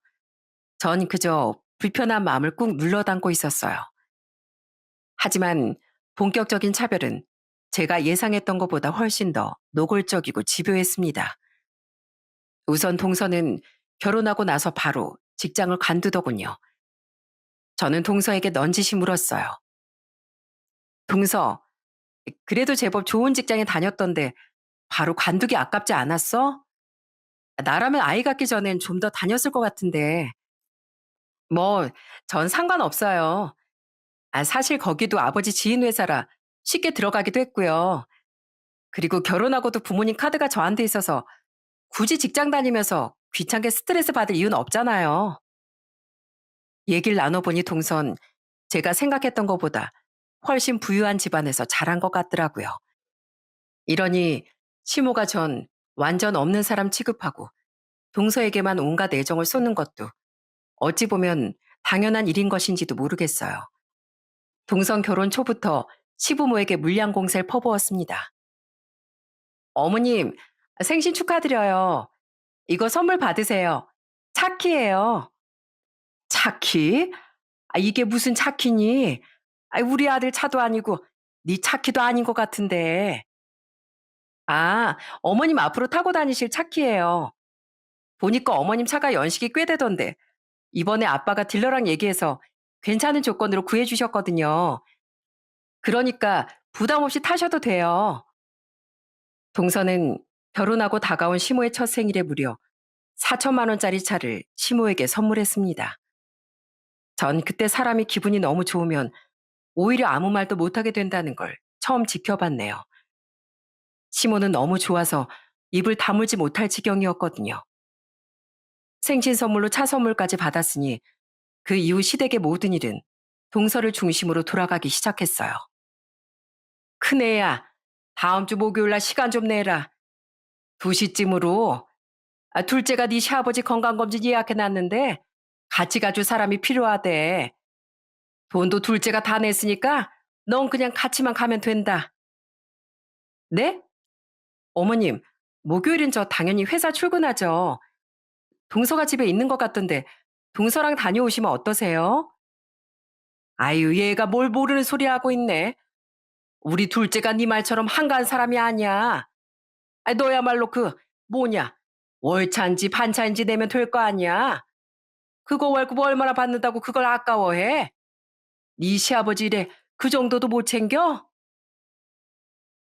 전 그저 불편한 마음을 꾹 눌러 담고 있었어요. 하지만 본격적인 차별은 제가 예상했던 것보다 훨씬 더 노골적이고 집요했습니다. 우선 동서는 결혼하고 나서 바로 직장을 관두더군요. 저는 동서에게 넌지시 물었어요. 동서, 그래도 제법 좋은 직장에 다녔던데 바로 관두기 아깝지 않았어? 나라면 아이 갖기 전엔 좀 더 다녔을 것 같은데. 뭐, 전 상관없어요. 사실 거기도 아버지 지인 회사라 쉽게 들어가기도 했고요. 그리고 결혼하고도 부모님 카드가 저한테 있어서 굳이 직장 다니면서 귀찮게 스트레스 받을 이유는 없잖아요. 얘기를 나눠보니 동선 제가 생각했던 것보다 훨씬 부유한 집안에서 자란 것 같더라고요. 이러니 시모가 전 완전 없는 사람 취급하고 동서에게만 온갖 애정을 쏟는 것도 어찌 보면 당연한 일인 것인지도 모르겠어요. 동성 결혼 초부터 시부모에게 물량 공세를 퍼부었습니다. 어머님, 생신 축하드려요. 이거 선물 받으세요. 차키예요. 차키? 이게 무슨 차키니? 우리 아들 차도 아니고 네 차키도 아닌 것 같은데. 어머님 앞으로 타고 다니실 차키예요. 보니까 어머님 차가 연식이 꽤 되던데 이번에 아빠가 딜러랑 얘기해서 괜찮은 조건으로 구해주셨거든요. 그러니까 부담 없이 타셔도 돼요. 동서는 결혼하고 다가온 시모의 첫 생일에 무려 4천만 원짜리 차를 시모에게 선물했습니다. 전 그때 사람이 기분이 너무 좋으면 오히려 아무 말도 못하게 된다는 걸 처음 지켜봤네요. 시모는 너무 좋아서 입을 다물지 못할 지경이었거든요. 생신 선물로 차 선물까지 받았으니 그 이후 시댁의 모든 일은 동서를 중심으로 돌아가기 시작했어요. 큰애야, 다음 주 목요일 날 시간 좀 내라. 2시쯤으로 둘째가 네 시아버지 건강검진 예약해놨는데 같이 가줄 사람이 필요하대. 돈도 둘째가 다 냈으니까 넌 그냥 같이만 가면 된다. 네? 어머님, 목요일은 저 당연히 회사 출근하죠. 동서가 집에 있는 것 같던데 동서랑 다녀오시면 어떠세요? 아유, 얘가 뭘 모르는 소리 하고 있네. 우리 둘째가 네 말처럼 한가한 사람이 아니야. 너야말로 뭐냐, 월차인지 반차인지 내면 될 거 아니야. 그거 월급 얼마나 받는다고 그걸 아까워해? 네 시아버지 일에 그 정도도 못 챙겨?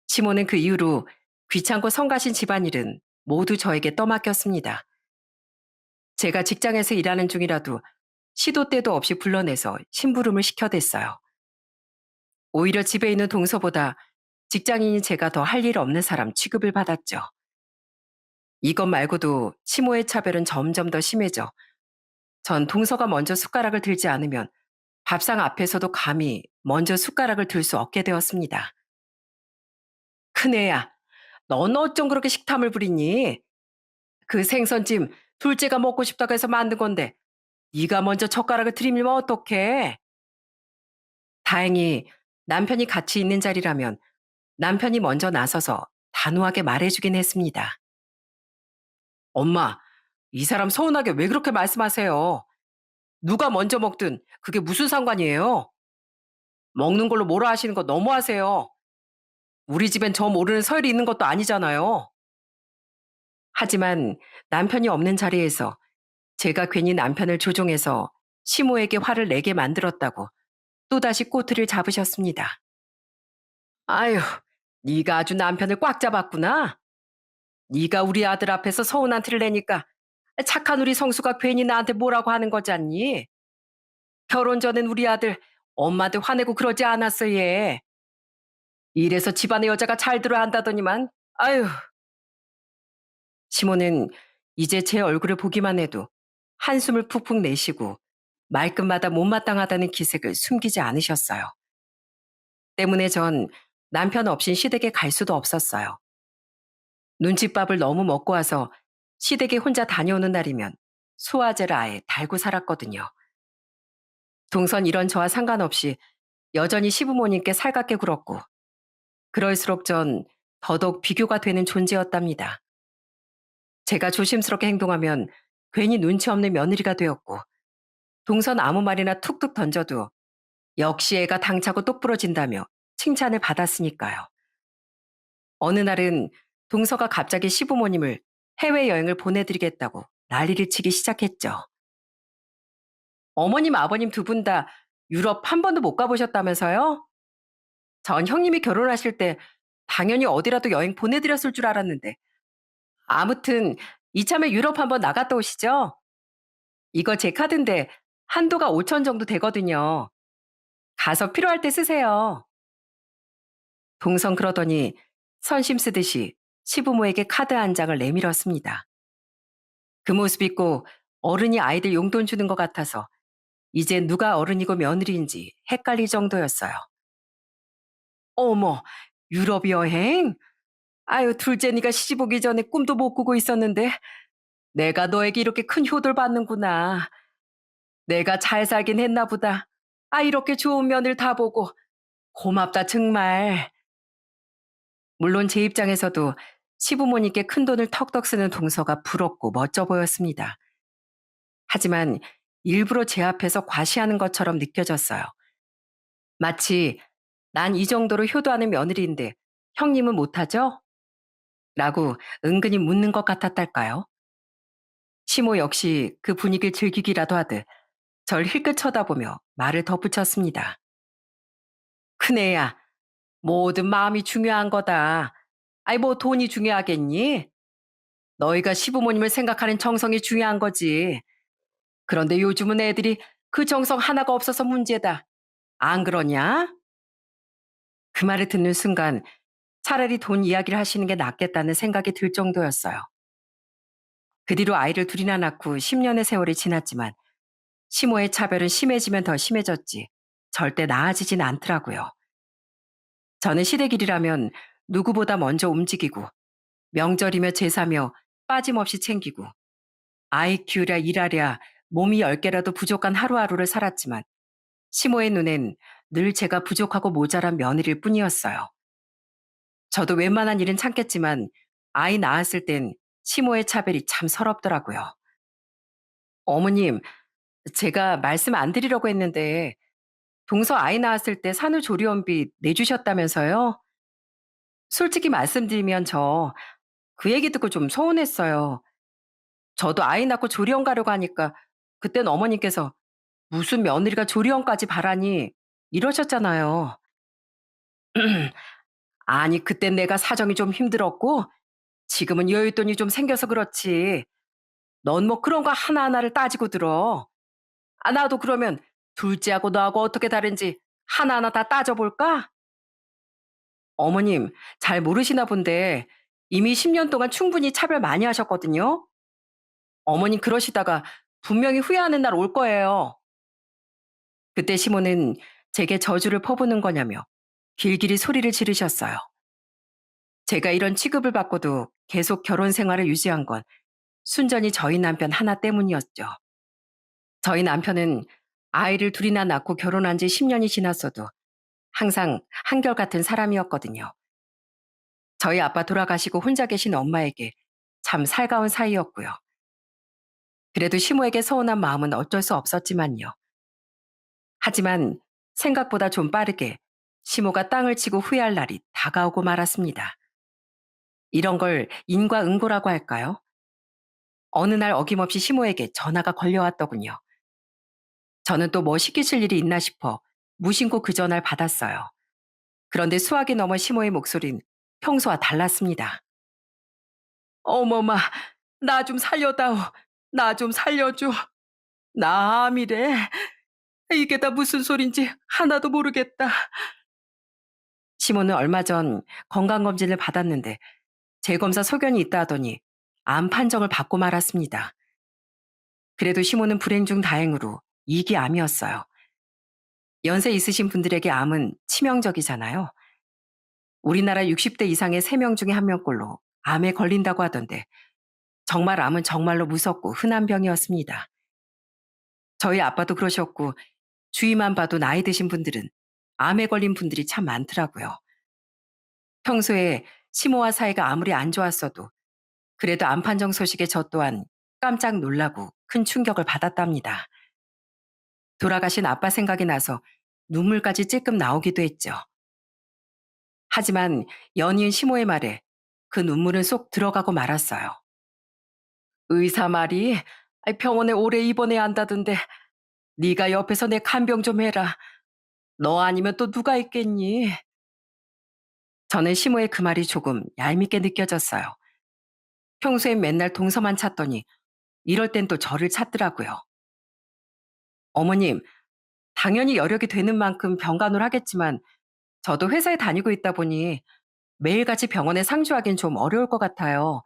시모는 그 이후로 귀찮고 성가신 집안일은 모두 저에게 떠맡겼습니다. 제가 직장에서 일하는 중이라도 시도 때도 없이 불러내서 심부름을 시켜댔어요. 오히려 집에 있는 동서보다 직장인인 제가 더 할 일 없는 사람 취급을 받았죠. 이것 말고도 시모의 차별은 점점 더 심해져 전 동서가 먼저 숟가락을 들지 않으면 밥상 앞에서도 감히 먼저 숟가락을 들 수 없게 되었습니다. 큰애야, 넌 어쩜 그렇게 식탐을 부리니? 그 생선찜 둘째가 먹고 싶다고 해서 만든 건데 네가 먼저 젓가락을 들이밀면 어떡해? 다행히 남편이 같이 있는 자리라면 남편이 먼저 나서서 단호하게 말해주긴 했습니다. 엄마, 이 사람 서운하게 왜 그렇게 말씀하세요? 누가 먼저 먹든 그게 무슨 상관이에요? 먹는 걸로 뭐라 하시는 거 너무하세요. 우리 집엔 저 모르는 서열이 있는 것도 아니잖아요. 하지만 남편이 없는 자리에서 제가 괜히 남편을 조종해서 시모에게 화를 내게 만들었다고 또다시 꼬투리를 잡으셨습니다. 아유, 네가 아주 남편을 꽉 잡았구나. 네가 우리 아들 앞에서 서운한 티를 내니까 착한 우리 성수가 괜히 나한테 뭐라고 하는 거지 않니? 결혼 전엔 우리 아들 엄마한테 화내고 그러지 않았어 얘. 이래서 집안의 여자가 잘 들어야 한다더니만. 아유, 시모는 이제 제 얼굴을 보기만 해도 한숨을 푹푹 내쉬고 말끝마다 못마땅하다는 기색을 숨기지 않으셨어요. 때문에 전 남편 없인 시댁에 갈 수도 없었어요. 눈칫밥을 너무 먹고 와서 시댁에 혼자 다녀오는 날이면 소화제를 아예 달고 살았거든요. 동선 이런 저와 상관없이 여전히 시부모님께 살갑게 굴었고 그럴수록 전 더더욱 비교가 되는 존재였답니다. 제가 조심스럽게 행동하면 괜히 눈치 없는 며느리가 되었고 동선 아무 말이나 툭툭 던져도 역시 애가 당차고 똑부러진다며 칭찬을 받았으니까요. 어느 날은 동서가 갑자기 시부모님을 해외여행을 보내드리겠다고 난리를 치기 시작했죠. 어머님, 아버님 두 분 다 유럽 한 번도 못 가보셨다면서요? 전 형님이 결혼하실 때 당연히 어디라도 여행 보내드렸을 줄 알았는데. 아무튼 이참에 유럽 한번 나갔다 오시죠. 이거 제 카드인데 한도가 5천 정도 되거든요. 가서 필요할 때 쓰세요. 동성 그러더니 선심 쓰듯이 시부모에게 카드 한 장을 내밀었습니다. 그 모습 있고 어른이 아이들 용돈 주는 것 같아서 이제 누가 어른이고 며느리인지 헷갈릴 정도였어요. 어머, 유럽 여행? 아유, 둘째니가 시집 오기 전에 꿈도 못 꾸고 있었는데 내가 너에게 이렇게 큰 효도를 받는구나. 내가 잘 살긴 했나 보다. 아, 이렇게 좋은 면을 다 보고 고맙다 정말. 물론 제 입장에서도 시부모님께 큰돈을 턱턱 쓰는 동서가 부럽고 멋져 보였습니다. 하지만 일부러 제 앞에서 과시하는 것처럼 느껴졌어요. 마치 난 이 정도로 효도하는 며느리인데 형님은 못하죠? 라고 은근히 묻는 것 같았달까요? 시모 역시 그 분위기를 즐기기라도 하듯 절 힐끗 쳐다보며 말을 덧붙였습니다. 큰애야, 뭐든 마음이 중요한 거다. 아이, 뭐 돈이 중요하겠니? 너희가 시부모님을 생각하는 정성이 중요한 거지. 그런데 요즘은 애들이 그 정성 하나가 없어서 문제다. 안 그러냐? 그 말을 듣는 순간 차라리 돈 이야기를 하시는 게 낫겠다는 생각이 들 정도였어요. 그 뒤로 아이를 둘이나 낳고 10년의 세월이 지났지만 시모의 차별은 심해지면 더 심해졌지 절대 나아지진 않더라고요. 저는 시댁일이라면 누구보다 먼저 움직이고 명절이며 제사며 빠짐없이 챙기고 아이 키우랴 일하랴 몸이 10개라도 부족한 하루하루를 살았지만 시모의 눈엔 늘 제가 부족하고 모자란 며느리일 뿐이었어요. 저도 웬만한 일은 참겠지만 아이 낳았을 땐 시모의 차별이 참 서럽더라고요. 어머님, 제가 말씀 안 드리려고 했는데 동서 아이 낳았을 때 산후조리원비 내주셨다면서요? 솔직히 말씀드리면 저 그 얘기 듣고 좀 서운했어요. 저도 아이 낳고 조리원 가려고 하니까 그땐 어머님께서 무슨 며느리가 조리원까지 바라니 이러셨잖아요. 아니, 그땐 내가 사정이 좀 힘들었고 지금은 여윳돈이 좀 생겨서 그렇지. 넌 뭐 그런 거 하나하나를 따지고 들어. 아, 나도 그러면 둘째하고 너하고 어떻게 다른지 하나하나 다 따져볼까? 어머님, 잘 모르시나 본데 이미 10년 동안 충분히 차별 많이 하셨거든요. 어머님 그러시다가 분명히 후회하는 날 올 거예요. 그때 시모는 제게 저주를 퍼부는 거냐며 길길이 소리를 지르셨어요. 제가 이런 취급을 받고도 계속 결혼 생활을 유지한 건 순전히 저희 남편 하나 때문이었죠. 저희 남편은 아이를 둘이나 낳고 결혼한 지 10년이 지났어도 항상 한결같은 사람이었거든요. 저희 아빠 돌아가시고 혼자 계신 엄마에게 참 살가운 사이였고요. 그래도 시모에게 서운한 마음은 어쩔 수 없었지만요. 하지만 생각보다 좀 빠르게 시모가 땅을 치고 후회할 날이 다가오고 말았습니다. 이런 걸 인과응고라고 할까요? 어느 날 어김없이 시모에게 전화가 걸려왔더군요. 저는 또 뭐 시키실 일이 있나 싶어 무심코 그 전화를 받았어요. 그런데 수화기 넘어 시모의 목소린 평소와 달랐습니다. 어머마, 나 좀 살려다오. 나 좀 살려줘. 나 암이래. 이게 다 무슨 소린지 하나도 모르겠다. 시모는 얼마 전 건강검진을 받았는데 재검사 소견이 있다 하더니 암 판정을 받고 말았습니다. 그래도 시모는 불행 중 다행으로 2기 암이었어요. 연세 있으신 분들에게 암은 치명적이잖아요. 우리나라 60대 이상의 3명 중에 1명꼴로 암에 걸린다고 하던데 정말 암은 정말로 무섭고 흔한 병이었습니다. 저희 아빠도 그러셨고 주위만 봐도 나이 드신 분들은 암에 걸린 분들이 참 많더라고요. 평소에 시모와 사이가 아무리 안 좋았어도 그래도 암 판정 소식에 저 또한 깜짝 놀라고 큰 충격을 받았답니다. 돌아가신 아빠 생각이 나서 눈물까지 찔끔 나오기도 했죠. 하지만 연이은 시모의 말에 그 눈물은 쏙 들어가고 말았어요. 의사 말이 병원에 오래 입원해야 한다던데 네가 옆에서 내 간병 좀 해라. 너 아니면 또 누가 있겠니? 저는 시모의 그 말이 조금 얄밉게 느껴졌어요. 평소엔 맨날 동서만 찾더니 이럴 땐 또 저를 찾더라고요. 어머님, 당연히 여력이 되는 만큼 병간호를 하겠지만 저도 회사에 다니고 있다 보니 매일같이 병원에 상주하긴 좀 어려울 것 같아요.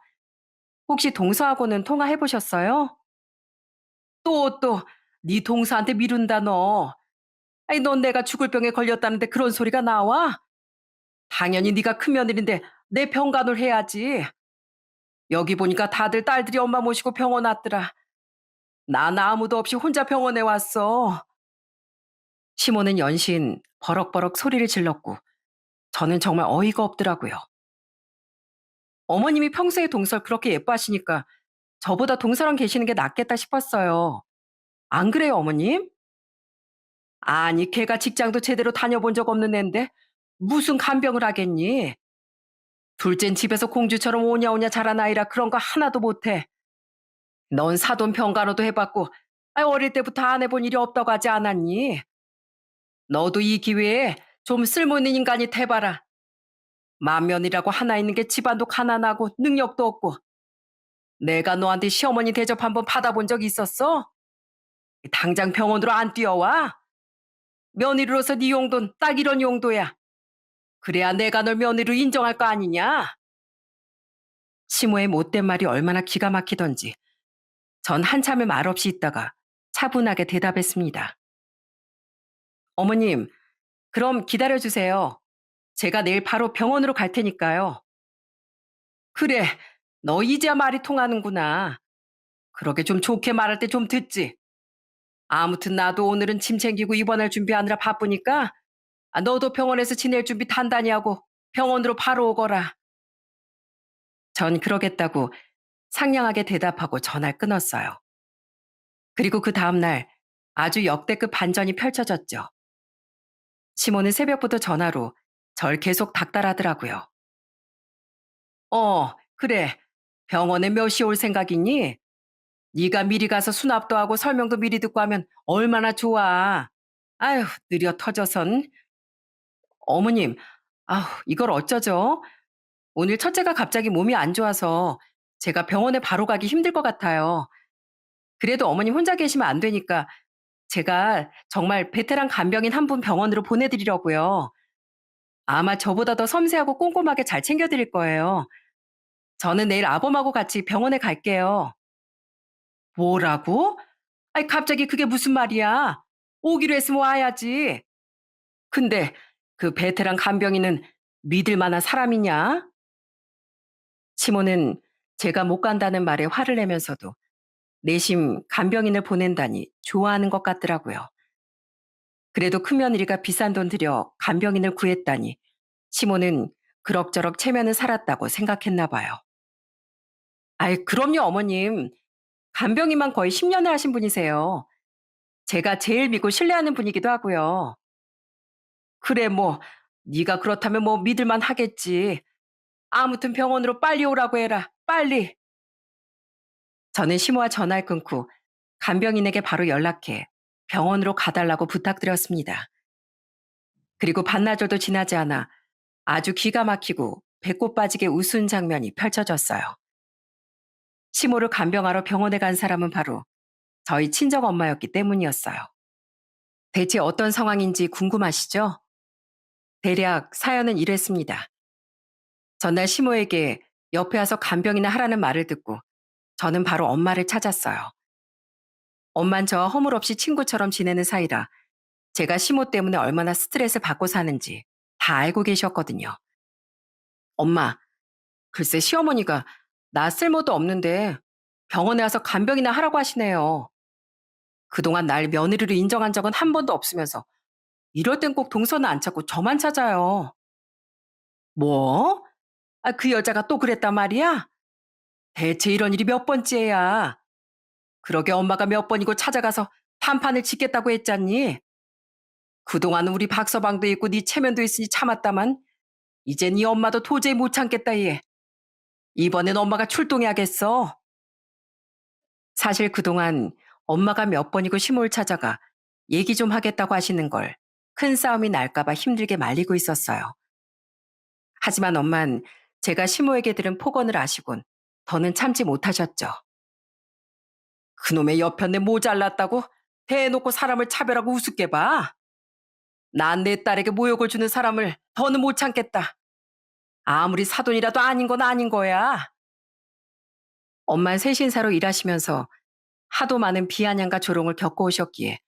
혹시 동서하고는 통화해 보셨어요? 네 동서한테 미룬다 너. 아니 넌 내가 죽을 병에 걸렸다는데 그런 소리가 나와? 당연히 네가 큰며느리인데 내 병간호를 해야지. 여기 보니까 다들 딸들이 엄마 모시고 병원 왔더라. 난 아무도 없이 혼자 병원에 왔어. 시모는 연신 버럭버럭 소리를 질렀고 저는 정말 어이가 없더라고요. 어머님이 평소에 동서를 그렇게 예뻐하시니까 저보다 동서랑 계시는 게 낫겠다 싶었어요. 안 그래요, 어머님? 아니, 걔가 직장도 제대로 다녀본 적 없는 앤데 무슨 간병을 하겠니? 둘째는 집에서 공주처럼 오냐오냐 자란 아이라 그런 거 하나도 못해. 넌 사돈 병간호도 해봤고 어릴 때부터 안 해본 일이 없다고 하지 않았니? 너도 이 기회에 좀 쓸모있는 인간이 돼봐라. 만면이라고 하나 있는 게 집안도 가난하고 능력도 없고 내가 너한테 시어머니 대접 한번 받아본 적 있었어? 당장 병원으로 안 뛰어와? 며느리로서 네 용도는 딱 이런 용도야. 그래야 내가 널 며느리로 인정할 거 아니냐? 시모의 못된 말이 얼마나 기가 막히던지 전 한참을 말없이 있다가 차분하게 대답했습니다. 어머님, 그럼 기다려주세요. 제가 내일 바로 병원으로 갈 테니까요. 그래, 너 이제야 말이 통하는구나. 그러게 좀 좋게 말할 때 좀 듣지. 아무튼 나도 오늘은 짐 챙기고 입원할 준비하느라 바쁘니까 너도 병원에서 지낼 준비 단단히 하고 병원으로 바로 오거라. 전 그러겠다고 상냥하게 대답하고 전화를 끊었어요. 그리고 그 다음날 아주 역대급 반전이 펼쳐졌죠. 시모는 새벽부터 전화로 절 계속 닥달하더라고요. 그래. 병원에 몇 시 올 생각이니? 네가 미리 가서 수납도 하고 설명도 미리 듣고 하면 얼마나 좋아. 아휴, 느려 터져선. 어머님, 아휴, 이걸 어쩌죠? 오늘 첫째가 갑자기 몸이 안 좋아서 제가 병원에 바로 가기 힘들 것 같아요. 그래도 어머님 혼자 계시면 안 되니까 제가 정말 베테랑 간병인 한 분 병원으로 보내드리려고요. 아마 저보다 더 섬세하고 꼼꼼하게 잘 챙겨드릴 거예요. 저는 내일 아범하고 같이 병원에 갈게요. 뭐라고? 아니, 갑자기 그게 무슨 말이야? 오기로 했으면 와야지. 근데 그 베테랑 간병인은 믿을 만한 사람이냐? 시모는 제가 못 간다는 말에 화를 내면서도 내심 간병인을 보낸다니 좋아하는 것 같더라고요. 그래도 큰며느리가 비싼 돈 들여 간병인을 구했다니 시모는 그럭저럭 체면은 살았다고 생각했나 봐요. 아이, 그럼요, 어머님. 간병인만 거의 10년을 하신 분이세요. 제가 제일 믿고 신뢰하는 분이기도 하고요. 그래 뭐 네가 그렇다면 뭐 믿을만 하겠지. 아무튼 병원으로 빨리 오라고 해라. 빨리. 저는 시모와 전화를 끊고 간병인에게 바로 연락해 병원으로 가달라고 부탁드렸습니다. 그리고 반나절도 지나지 않아 아주 기가 막히고 배꼽 빠지게 우스운 장면이 펼쳐졌어요. 시모를 간병하러 병원에 간 사람은 바로 저희 친정 엄마였기 때문이었어요. 대체 어떤 상황인지 궁금하시죠? 대략 사연은 이랬습니다. 전날 시모에게 옆에 와서 간병이나 하라는 말을 듣고 저는 바로 엄마를 찾았어요. 엄만 저와 허물없이 친구처럼 지내는 사이라 제가 시모 때문에 얼마나 스트레스 받고 사는지 다 알고 계셨거든요. 엄마, 글쎄 시어머니가 나 쓸모도 없는데 병원에 와서 간병이나 하라고 하시네요. 그동안 날 며느리로 인정한 적은 한 번도 없으면서 이럴 땐 꼭 동서는 안 찾고 저만 찾아요. 뭐? 아, 그 여자가 또 그랬단 말이야? 대체 이런 일이 몇 번째야? 그러게 엄마가 몇 번이고 찾아가서 단판을 짓겠다고 했잖니? 그동안은 우리 박서방도 있고 네 체면도 있으니 참았다만 이제 네 엄마도 도저히 못 참겠다 얘. 이번엔 엄마가 출동해야겠어. 사실 그동안 엄마가 몇 번이고 시모를 찾아가 얘기 좀 하겠다고 하시는 걸 큰 싸움이 날까봐 힘들게 말리고 있었어요. 하지만 엄만 제가 시모에게 들은 폭언을 아시곤 더는 참지 못하셨죠. 그놈의 여편네 모잘났다고 대놓고 사람을 차별하고 우습게 봐. 난 내 딸에게 모욕을 주는 사람을 더는 못 참겠다. 아무리 사돈이라도 아닌 건 아닌 거야. 엄만 세신사로 일하시면서 하도 많은 비아냥과 조롱을 겪어오셨기에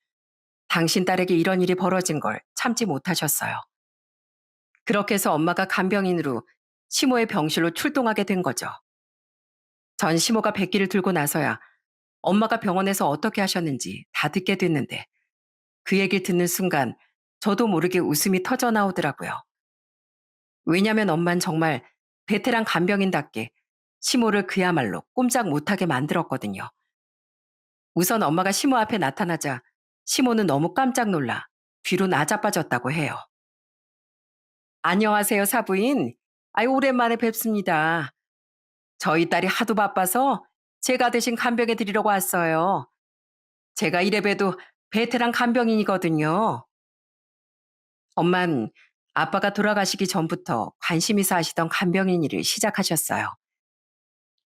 당신 딸에게 이런 일이 벌어진 걸 참지 못하셨어요. 그렇게 해서 엄마가 간병인으로 시모의 병실로 출동하게 된 거죠. 전 시모가 백기를 들고 나서야 엄마가 병원에서 어떻게 하셨는지 다 듣게 됐는데 그 얘기를 듣는 순간 저도 모르게 웃음이 터져 나오더라고요. 왜냐면 엄만 정말 베테랑 간병인답게 시모를 그야말로 꼼짝 못하게 만들었거든요. 우선 엄마가 시모 앞에 나타나자 시모는 너무 깜짝 놀라 뒤로 나자빠졌다고 해요. 안녕하세요, 사부인. 아이, 오랜만에 뵙습니다. 저희 딸이 하도 바빠서 제가 대신 간병해 드리려고 왔어요. 제가 이래 봬도 베테랑 간병인이거든요. 엄만 아빠가 돌아가시기 전부터 관심 있어 하시던 간병인 일을 시작하셨어요.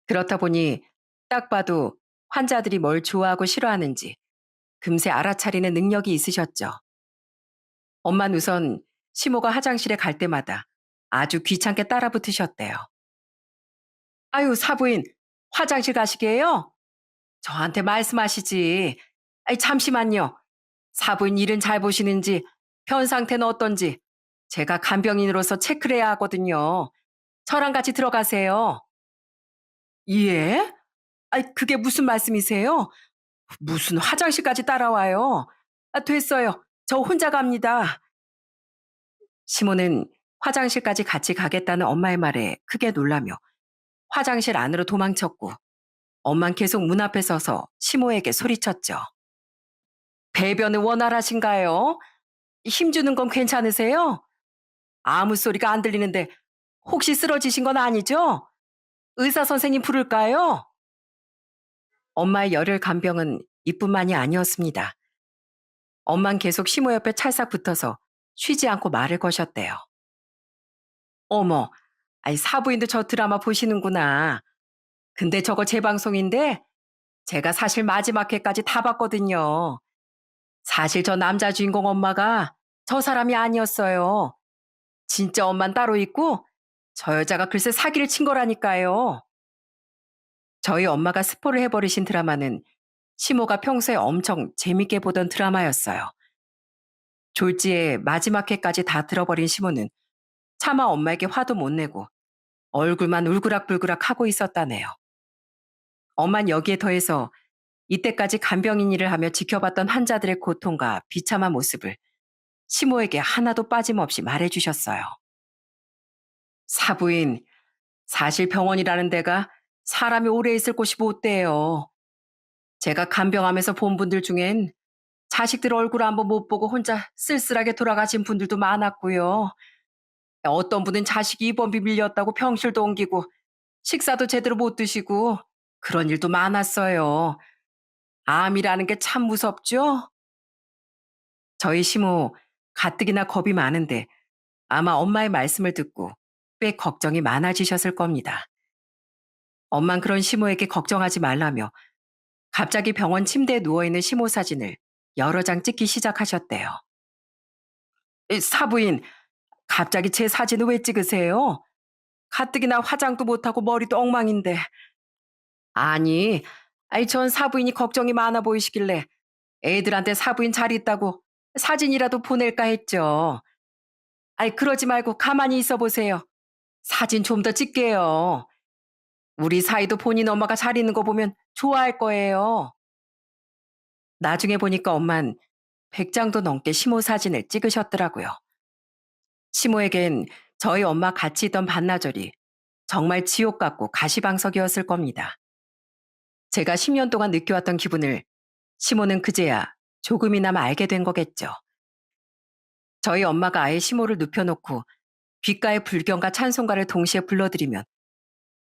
그렇다 보니 딱 봐도 환자들이 뭘 좋아하고 싫어하는지 금세 알아차리는 능력이 있으셨죠. 엄만 우선 시모가 화장실에 갈 때마다 아주 귀찮게 따라 붙으셨대요. 아유, 사부인, 화장실 가시게요? 저한테 말씀하시지. 아이, 잠시만요. 사부인 일은 잘 보시는지, 편 상태는 어떤지, 제가 간병인으로서 체크를 해야 하거든요. 저랑 같이 들어가세요. 예? 아이, 그게 무슨 말씀이세요? 무슨 화장실까지 따라와요? 아, 됐어요. 저 혼자 갑니다. 시모는 화장실까지 같이 가겠다는 엄마의 말에 크게 놀라며 화장실 안으로 도망쳤고 엄만 계속 문 앞에 서서 시모에게 소리쳤죠. 배변을 원활하신가요? 힘주는 건 괜찮으세요? 아무 소리가 안 들리는데 혹시 쓰러지신 건 아니죠? 의사 선생님 부를까요? 엄마의 열혈 간병은 이뿐만이 아니었습니다. 엄만 계속 시모 옆에 찰싹 붙어서 쉬지 않고 말을 거셨대요. 어머, 아이, 사부인도 저 드라마 보시는구나. 근데 저거 재방송인데 제가 사실 마지막 회까지 다 봤거든요. 사실 저 남자 주인공 엄마가 저 사람이 아니었어요. 진짜 엄만 따로 있고 저 여자가 글쎄 사기를 친 거라니까요. 저희 엄마가 스포를 해버리신 드라마는 시모가 평소에 엄청 재밌게 보던 드라마였어요. 졸지에 마지막 회까지 다 들어버린 시모는 차마 엄마에게 화도 못 내고 얼굴만 울그락불그락 하고 있었다네요. 엄만 여기에 더해서 이때까지 간병인 일을 하며 지켜봤던 환자들의 고통과 비참한 모습을 시모에게 하나도 빠짐없이 말해주셨어요. 사부인, 사실 병원이라는 데가 사람이 오래 있을 곳이 못 돼요. 제가 간병하면서 본 분들 중엔 자식들 얼굴 한번 못 보고 혼자 쓸쓸하게 돌아가신 분들도 많았고요. 어떤 분은 자식이 입원비 밀렸다고 병실도 옮기고 식사도 제대로 못 드시고 그런 일도 많았어요. 암이라는 게 참 무섭죠? 저희 시모 가뜩이나 겁이 많은데 아마 엄마의 말씀을 듣고 꽤 걱정이 많아지셨을 겁니다. 엄만 그런 시모에게 걱정하지 말라며 갑자기 병원 침대에 누워있는 시모 사진을 여러 장 찍기 시작하셨대요. 사부인, 갑자기 제 사진을 왜 찍으세요? 가뜩이나 화장도 못하고 머리도 엉망인데. 아니, 전 사부인이 걱정이 많아 보이시길래 애들한테 사부인 잘 있다고 사진이라도 보낼까 했죠. 그러지 말고 가만히 있어 보세요. 사진 좀 더 찍게요. 우리 사이도 본인 엄마가 잘 있는 거 보면 좋아할 거예요. 나중에 보니까 엄만 100장도 넘게 시모 사진을 찍으셨더라고요. 시모에겐 저희 엄마 같이 있던 반나절이 정말 지옥 같고 가시방석이었을 겁니다. 제가 10년 동안 느껴왔던 기분을 시모는 그제야 조금이나마 알게 된 거겠죠. 저희 엄마가 아예 시모를 눕혀놓고 귓가에 불경과 찬송가를 동시에 불러드리면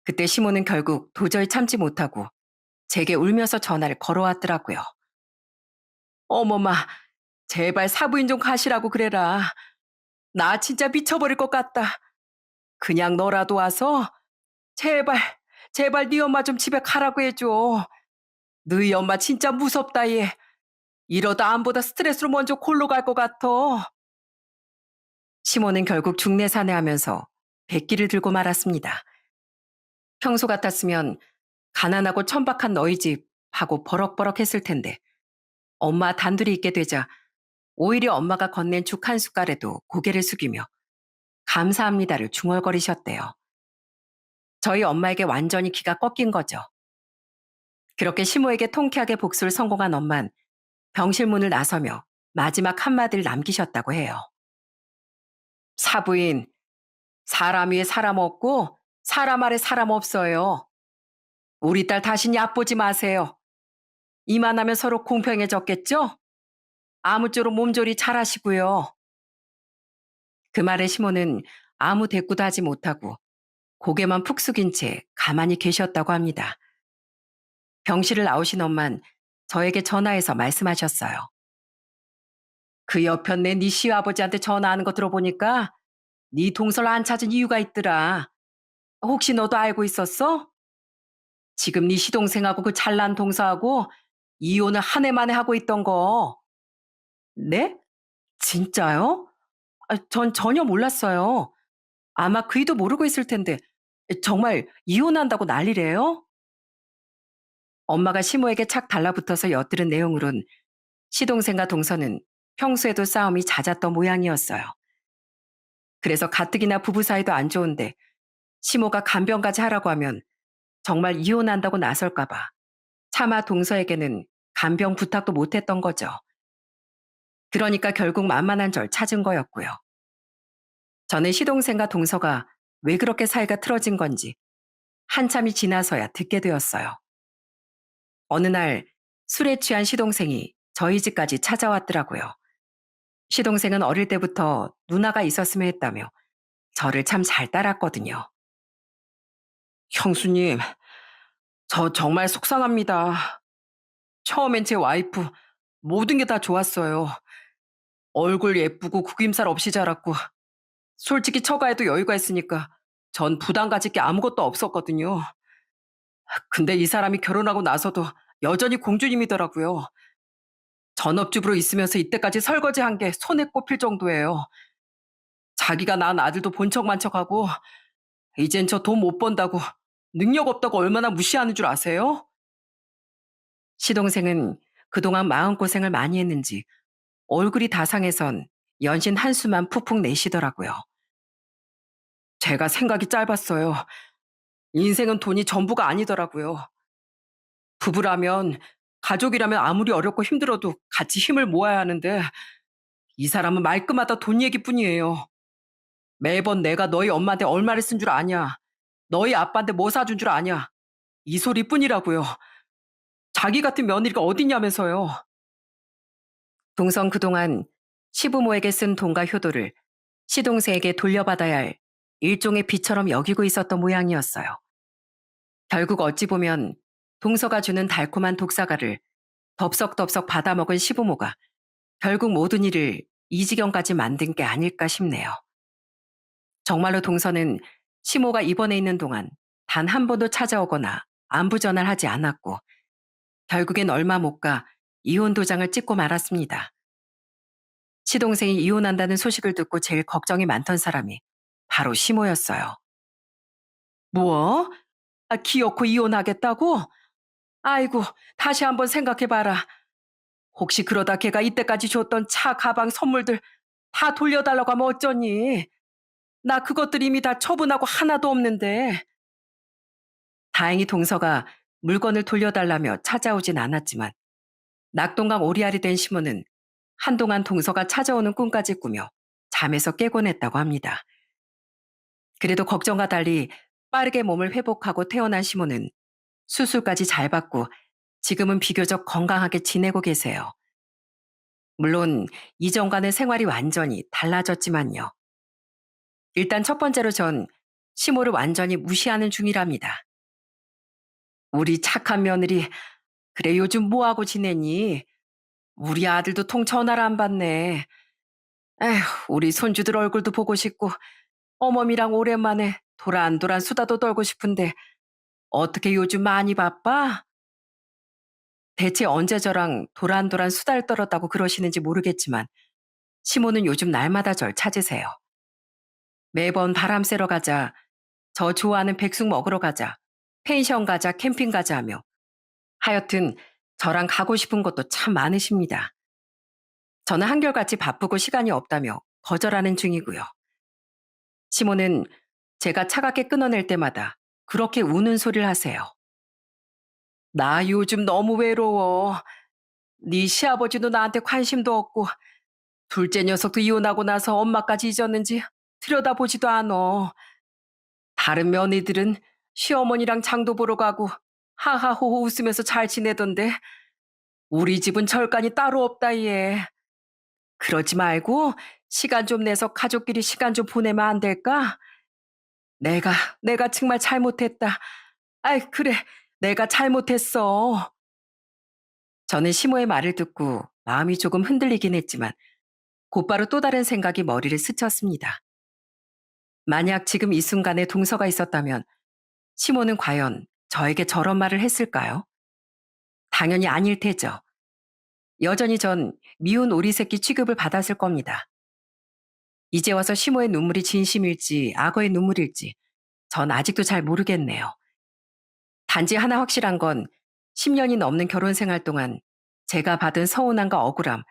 그때 시모는 결국 도저히 참지 못하고 제게 울면서 전화를 걸어왔더라고요. 어머마, 제발 사부인 좀 가시라고 그래라. 나 진짜 미쳐버릴 것 같다. 그냥 너라도 와서 제발, 제발 네 엄마 좀 집에 가라고 해줘. 너희 엄마 진짜 무섭다 얘. 이러다 암보다 스트레스로 먼저 골로 갈 것 같아. 시모는 결국 중내사내하면서 백기를 들고 말았습니다. 평소 같았으면 가난하고 천박한 너희 집 하고 버럭버럭 했을 텐데 엄마 단둘이 있게 되자 오히려 엄마가 건넨 죽 한 숟갈에도 고개를 숙이며 감사합니다를 중얼거리셨대요. 저희 엄마에게 완전히 기가 꺾인 거죠. 그렇게 시모에게 통쾌하게 복수를 성공한 엄만 병실 문을 나서며 마지막 한마디를 남기셨다고 해요. 사부인, 사람 위에 사람 없고 사람 아래 사람 없어요. 우리 딸 다신 얕보지 마세요. 이만하면 서로 공평해졌겠죠? 아무쪼록 몸조리 잘하시고요. 그 말에 시모는 아무 대꾸도 하지 못하고 고개만 푹 숙인 채 가만히 계셨다고 합니다. 병실을 나오신 엄만 저에게 전화해서 말씀하셨어요. 그 옆편네 네 시아버지한테 전화하는 거 들어보니까 네 동서를 안 찾은 이유가 있더라. 혹시 너도 알고 있었어? 지금 네 시동생하고 그 잘난 동서하고 이혼을 한 해 만에 하고 있던 거. 네? 진짜요? 전 전혀 몰랐어요. 아마 그이도 모르고 있을 텐데 정말 이혼한다고 난리래요? 엄마가 시모에게 착 달라붙어서 엿들은 내용으론 시동생과 동서는 평소에도 싸움이 잦았던 모양이었어요. 그래서 가뜩이나 부부 사이도 안 좋은데 시모가 간병까지 하라고 하면 정말 이혼한다고 나설까봐 차마 동서에게는 간병 부탁도 못했던 거죠. 그러니까 결국 만만한 절 찾은 거였고요. 저는 시동생과 동서가 왜 그렇게 사이가 틀어진 건지 한참이 지나서야 듣게 되었어요. 어느 날 술에 취한 시동생이 저희 집까지 찾아왔더라고요. 시동생은 어릴 때부터 누나가 있었으면 했다며 저를 참 잘 따랐거든요. 형수님, 저 정말 속상합니다. 처음엔 제 와이프 모든 게 다 좋았어요. 얼굴 예쁘고 구김살 없이 자랐고 솔직히 처가에도 여유가 있으니까 전 부담 가질 게 아무것도 없었거든요. 근데 이 사람이 결혼하고 나서도 여전히 공주님이더라고요. 전업주부로 있으면서 이때까지 설거지한 게 손에 꼽힐 정도예요. 자기가 낳은 아들도 본 척만 척하고 이젠 저 돈 못 번다고 능력 없다고 얼마나 무시하는 줄 아세요? 시동생은 그동안 마음고생을 많이 했는지 얼굴이 다상해선 연신 한숨만 푹푹 내쉬더라고요. 제가 생각이 짧았어요. 인생은 돈이 전부가 아니더라고요. 부부라면, 가족이라면 아무리 어렵고 힘들어도 같이 힘을 모아야 하는데 이 사람은 말끝마다 돈 얘기뿐이에요. 매번 내가 너희 엄마한테 얼마를 쓴 줄 아냐. 너희 아빠한테 뭐 사준 줄 아냐. 이 소리뿐이라고요. 자기 같은 며느리가 어딨냐면서요. 동성 그동안 시부모에게 쓴 돈과 효도를 시동생에게 돌려받아야 할 일종의 빚처럼 여기고 있었던 모양이었어요. 결국 어찌 보면 동서가 주는 달콤한 독사가를 덥석덥석 받아먹은 시부모가 결국 모든 일을 이 지경까지 만든 게 아닐까 싶네요. 정말로 동서는 시모가 입원해 있는 동안 단 한 번도 찾아오거나 안부 전화를 하지 않았고 결국엔 얼마 못 가 이혼 도장을 찍고 말았습니다. 시동생이 이혼한다는 소식을 듣고 제일 걱정이 많던 사람이 바로 시모였어요. 뭐? 기어코 이혼하겠다고? 아이고, 다시 한번 생각해봐라. 혹시 그러다 걔가 이때까지 줬던 차, 가방, 선물들 다 돌려달라고 하면 어쩌니? 나 그것들 이미 다 처분하고 하나도 없는데. 다행히 동서가 물건을 돌려달라며 찾아오진 않았지만 낙동강 오리알이 된 시모는 한동안 동서가 찾아오는 꿈까지 꾸며 잠에서 깨곤 했다고 합니다. 그래도 걱정과 달리 빠르게 몸을 회복하고 태어난 시모는 수술까지 잘 받고 지금은 비교적 건강하게 지내고 계세요. 물론 이전과는 생활이 완전히 달라졌지만요. 일단 첫 번째로 전 시모를 완전히 무시하는 중이랍니다. 우리 착한 며느리, 그래 요즘 뭐하고 지내니? 우리 아들도 통 전화를 안 받네. 에휴, 우리 손주들 얼굴도 보고 싶고 어머니랑 오랜만에 도란도란 수다도 떨고 싶은데 어떻게 요즘 많이 바빠? 대체 언제 저랑 도란도란 수다를 떨었다고 그러시는지 모르겠지만 시모는 요즘 날마다 절 찾으세요. 매번 바람 쐬러 가자, 저 좋아하는 백숙 먹으러 가자, 펜션 가자, 캠핑 가자 하며 하여튼 저랑 가고 싶은 것도 참 많으십니다. 저는 한결같이 바쁘고 시간이 없다며 거절하는 중이고요. 시모는 제가 차갑게 끊어낼 때마다 그렇게 우는 소리를 하세요. 나 요즘 너무 외로워. 네 시아버지도 나한테 관심도 없고 둘째 녀석도 이혼하고 나서 엄마까지 잊었는지 들여다보지도 않어. 다른 며느리들은 시어머니랑 장도 보러 가고 하하호호 웃으면서 잘 지내던데 우리 집은 절간이 따로 없다 얘. 그러지 말고 시간 좀 내서 가족끼리 시간 좀 보내면 안 될까? 내가 내가 정말 잘못했다. 아이 그래 내가 잘못했어. 저는 시모의 말을 듣고 마음이 조금 흔들리긴 했지만 곧바로 또 다른 생각이 머리를 스쳤습니다. 만약 지금 이 순간에 동서가 있었다면 시모는 과연 저에게 저런 말을 했을까요? 당연히 아닐 테죠. 여전히 전 미운 오리 새끼 취급을 받았을 겁니다. 이제 와서 시모의 눈물이 진심일지 악어의 눈물일지 전 아직도 잘 모르겠네요. 단지 하나 확실한 건 10년이 넘는 결혼 생활 동안 제가 받은 서운함과 억울함,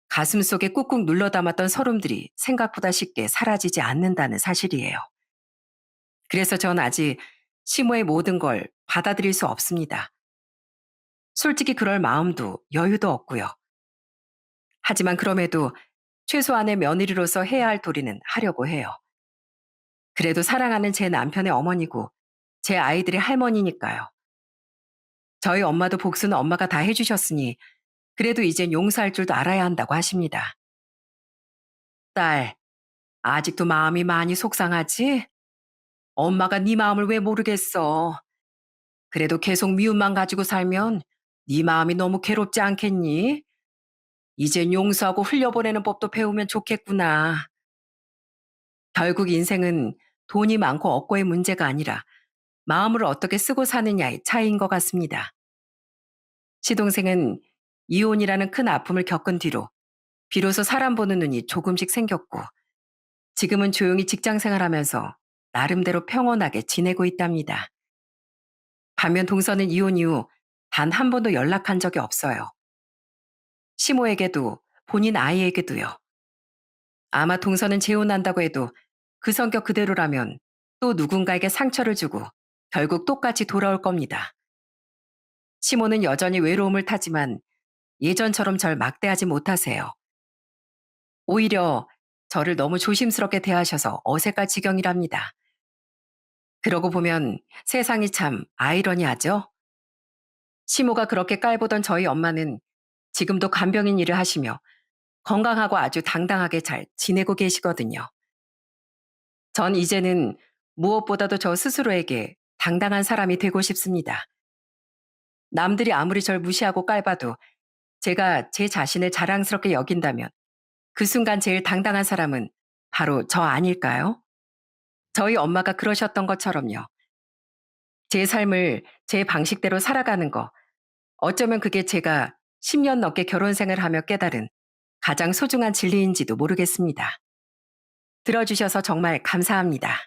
가슴 속에 꾹꾹 눌러 담았던 서름들이 생각보다 쉽게 사라지지 않는다는 사실이에요. 그래서 전 아직 시모의 모든 걸 받아들일 수 없습니다. 솔직히 그럴 마음도 여유도 없고요. 하지만 그럼에도 최소한의 며느리로서 해야 할 도리는 하려고 해요. 그래도 사랑하는 제 남편의 어머니고 제 아이들의 할머니니까요. 저희 엄마도 복수는 엄마가 다 해주셨으니 그래도 이젠 용서할 줄도 알아야 한다고 하십니다. 딸, 아직도 마음이 많이 속상하지? 엄마가 네 마음을 왜 모르겠어. 그래도 계속 미움만 가지고 살면 네 마음이 너무 괴롭지 않겠니? 이젠 용서하고 흘려보내는 법도 배우면 좋겠구나. 결국 인생은 돈이 많고 없고의 문제가 아니라 마음을 어떻게 쓰고 사느냐의 차이인 것 같습니다. 시동생은 이혼이라는 큰 아픔을 겪은 뒤로 비로소 사람 보는 눈이 조금씩 생겼고 지금은 조용히 직장 생활하면서 나름대로 평온하게 지내고 있답니다. 반면 동서는 이혼 이후 단 한 번도 연락한 적이 없어요. 시모에게도 본인 아이에게도요. 아마 동서는 재혼한다고 해도 그 성격 그대로라면 또 누군가에게 상처를 주고 결국 똑같이 돌아올 겁니다. 시모는 여전히 외로움을 타지만 예전처럼 절 막대하지 못하세요. 오히려 저를 너무 조심스럽게 대하셔서 어색할 지경이랍니다. 그러고 보면 세상이 참 아이러니하죠? 시모가 그렇게 깔보던 저희 엄마는 지금도 간병인 일을 하시며 건강하고 아주 당당하게 잘 지내고 계시거든요. 전 이제는 무엇보다도 저 스스로에게 당당한 사람이 되고 싶습니다. 남들이 아무리 절 무시하고 깔봐도 제가 제 자신을 자랑스럽게 여긴다면 그 순간 제일 당당한 사람은 바로 저 아닐까요? 저희 엄마가 그러셨던 것처럼요. 제 삶을 제 방식대로 살아가는 거, 어쩌면 그게 제가 10년 넘게 결혼 생활하며 깨달은 가장 소중한 진리인지도 모르겠습니다. 들어주셔서 정말 감사합니다.